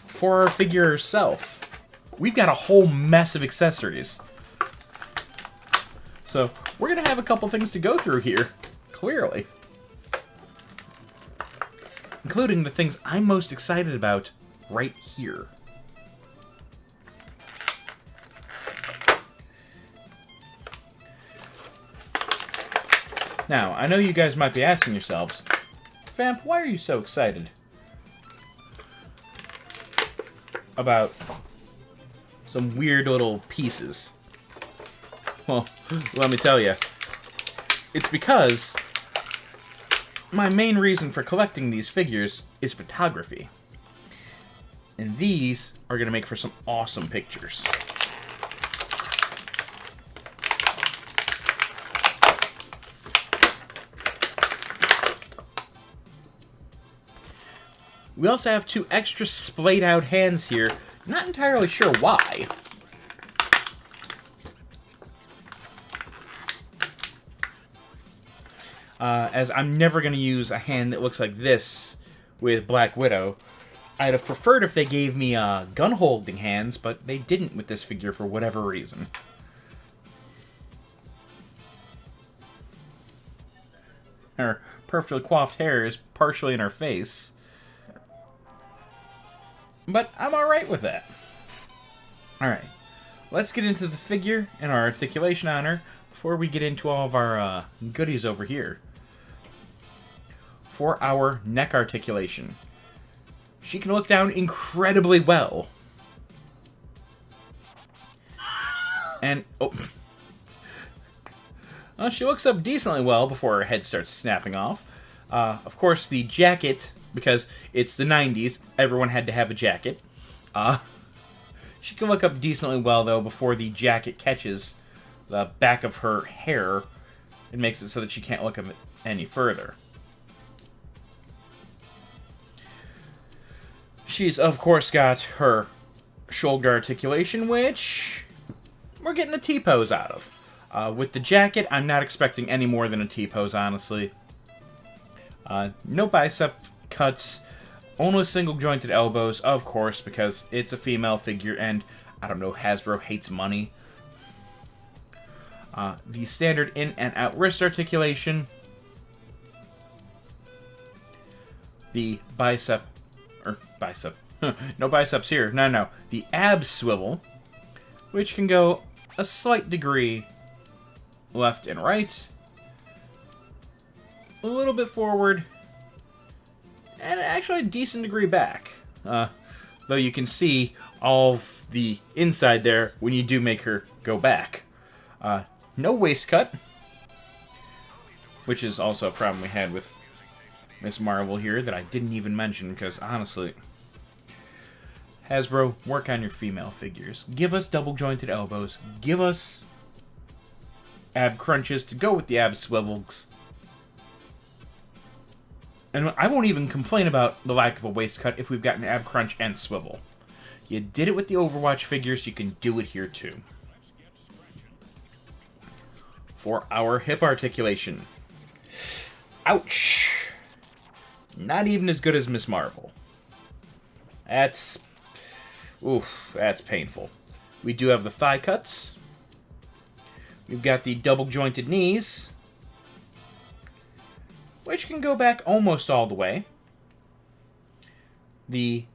For our figure herself, we've got a whole mess of accessories. So, we're going to have a couple things to go through here, clearly. Including the things I'm most excited about right here. Now, I know you guys might be asking yourselves, Vamp, why are you so excited about some weird little pieces? Well, let me tell you. It's because my main reason for collecting these figures is photography. And these are going to make for some awesome pictures. We also have two extra splayed out hands here. Not entirely sure why. As I'm never going to use a hand that looks like this with Black Widow. I'd have preferred if they gave me gun-holding hands, but they didn't with this figure for whatever reason. Her perfectly coiffed hair is partially in her face. But I'm alright with that. Alright, let's get into the figure and our articulation on her before we get into all of our goodies over here. For our neck articulation, she can look down incredibly well. And, oh. Well, she looks up decently well before her head starts snapping off. Of course, the jacket, because it's the 90s, everyone had to have a jacket. She can look up decently well, though, before the jacket catches the back of her hair and makes it so that she can't look up any further. She's, of course, got her shoulder articulation, which we're getting a T-pose out of. With the jacket, I'm not expecting any more than a T-pose, honestly. No bicep cuts, only single-jointed elbows, of course, because it's a female figure, and, I don't know, Hasbro hates money. The standard in and out wrist articulation. The bicep... no biceps here. No. The ab swivel, which can go a slight degree left and right, a little bit forward, and actually a decent degree back. Though you can see all of the inside there when you do make her go back. No waist cut, which is also a problem we had with Miss Marvel here that I didn't even mention because, honestly, Hasbro, work on your female figures. Give us double-jointed elbows. Give us ab crunches to go with the ab swivels. And I won't even complain about the lack of a waist cut if we've got an ab crunch and swivel. You did it with the Overwatch figures, you can do it here too. For our hip articulation. Ouch! Not even as good as Miss Marvel. That's... Oof, that's painful. We do have the thigh cuts. We've got the double jointed knees, which can go back almost all the way. The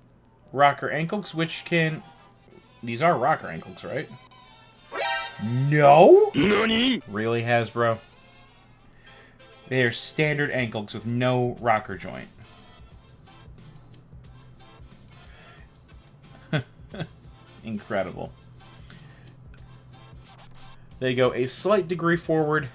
rocker ankles, which can... These are rocker ankles, right? No? Nani? Really, Hasbro? They are standard ankles with no rocker joint. Incredible. They go a slight degree forward,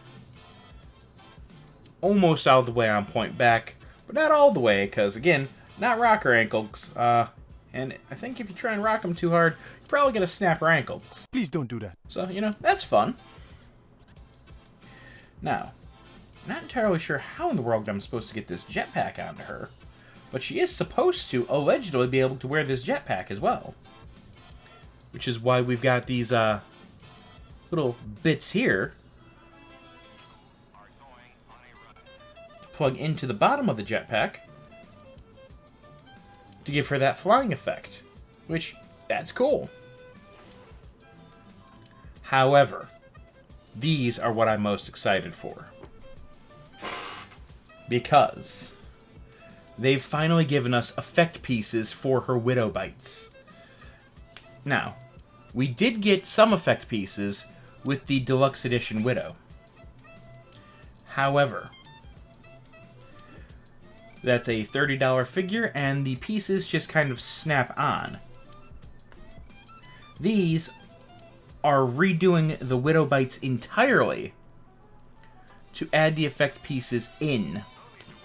almost all the way on point back, but not all the way, because, again, not rocker ankles. And I think if you try and rock them too hard, you're probably going to snap her ankles. Please don't do that. So, you know, that's fun. Now, not entirely sure how in the world I'm supposed to get this jetpack onto her, but she is supposed to allegedly be able to wear this jetpack as well. Which is why we've got these little bits here to plug into the bottom of the jetpack to give her that flying effect, which, that's cool. However, these are what I'm most excited for, because they've finally given us effect pieces for her Widow Bites. Now, we did get some effect pieces with the Deluxe Edition Widow. However, that's a $30 figure, and the pieces just kind of snap on. These are redoing the Widow Bites entirely to add the effect pieces in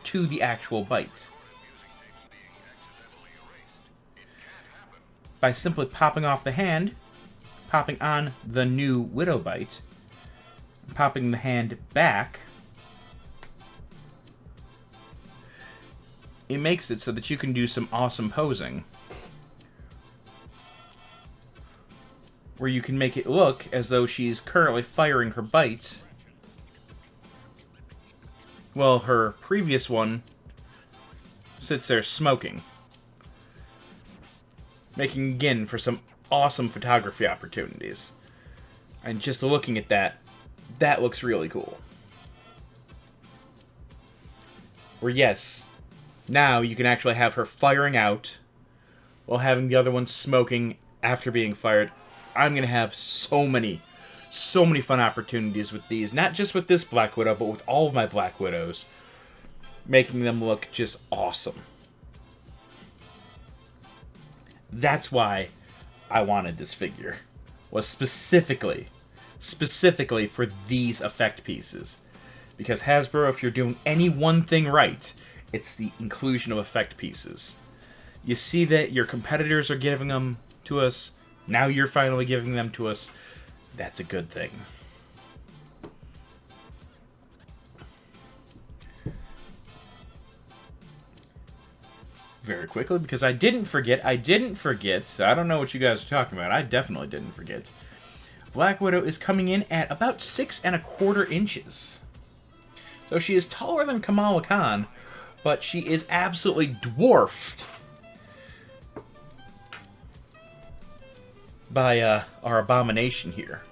to the actual bite. By simply popping off the hand, popping on the new Widow Bite, popping the hand back, it makes it so that you can do some awesome posing, where you can make it look as though she's currently firing her bite, while her previous one sits there smoking, making, again, for some awesome photography opportunities. And just looking at that, that looks really cool. Where, yes, now you can actually have her firing out while having the other one smoking after being fired. I'm going to have so many fun opportunities with these. Not just with this Black Widow, but with all of my Black Widows. Making them look just awesome. That's why I wanted this figure. Was specifically for these effect pieces. Because Hasbro, if you're doing any one thing right, it's the inclusion of effect pieces. You see that your competitors are giving them to us. Now you're finally giving them to us. That's a good thing. Very quickly, because I didn't forget. I don't know what you guys are talking about. I definitely didn't forget. Black Widow is coming in at about 6¼ inches. So she is taller than Kamala Khan, but she is absolutely dwarfed by our Abomination here.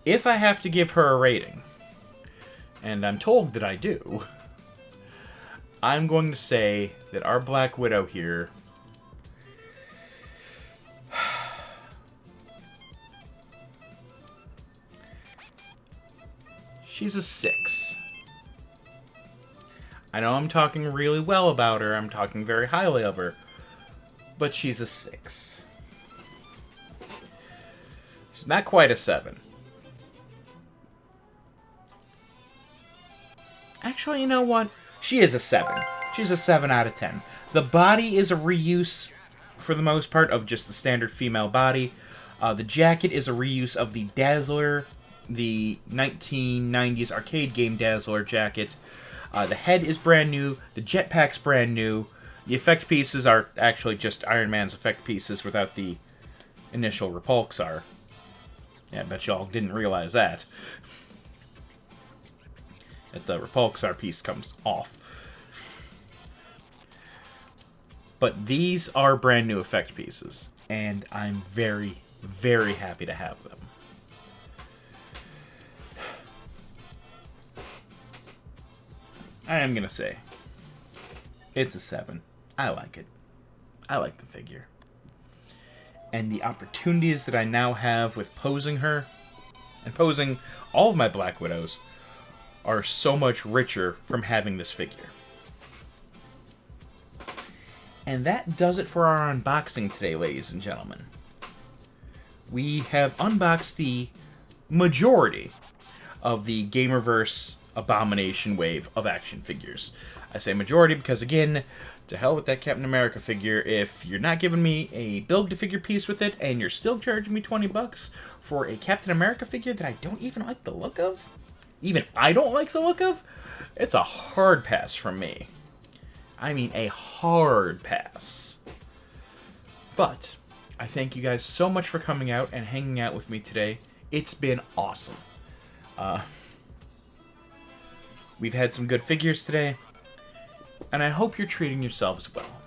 If I have to give her a rating, and I'm told that I do, I'm going to say that our Black Widow here she's a 6. I know I'm talking really well about her, I'm talking very highly of her, but she's a 6. She's not quite a 7. Actually, you know what? She is a 7. She's a 7 out of 10. The body is a reuse, for the most part, of just the standard female body. The jacket is a reuse of the Dazzler, the 1990s arcade game Dazzler jacket. The head is brand new. The jetpack's brand new. The effect pieces are actually just Iron Man's effect pieces without the initial repulsar. Yeah, I bet y'all didn't realize that. that the Repulsar piece comes off. But these are brand new effect pieces, and I'm very, very happy to have them. I am going to say, it's a 7. I like it. I like the figure. And the opportunities that I now have with posing her, and posing all of my Black Widows, are so much richer from having this figure. And that does it for our unboxing today, ladies and gentlemen. We have unboxed the majority of the Gamerverse Abomination wave of action figures. I say majority because, again, to hell with that Captain America figure. If you're not giving me a build-to-figure piece with it, and you're still charging me $20 for a Captain America figure that I don't even like the look of, even I don't like the look of, it's a hard pass from me. I mean, a hard pass. But I thank you guys so much for coming out and hanging out with me today. It's been awesome. We've had some good figures today, and I hope you're treating yourselves well.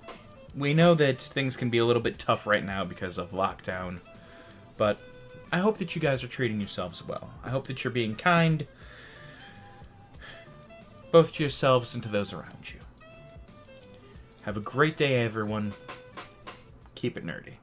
We know that things can be a little bit tough right now because of lockdown, but I hope that you guys are treating yourselves well. I hope that you're being kind, both to yourselves and to those around you. Have a great day, everyone. Keep it nerdy.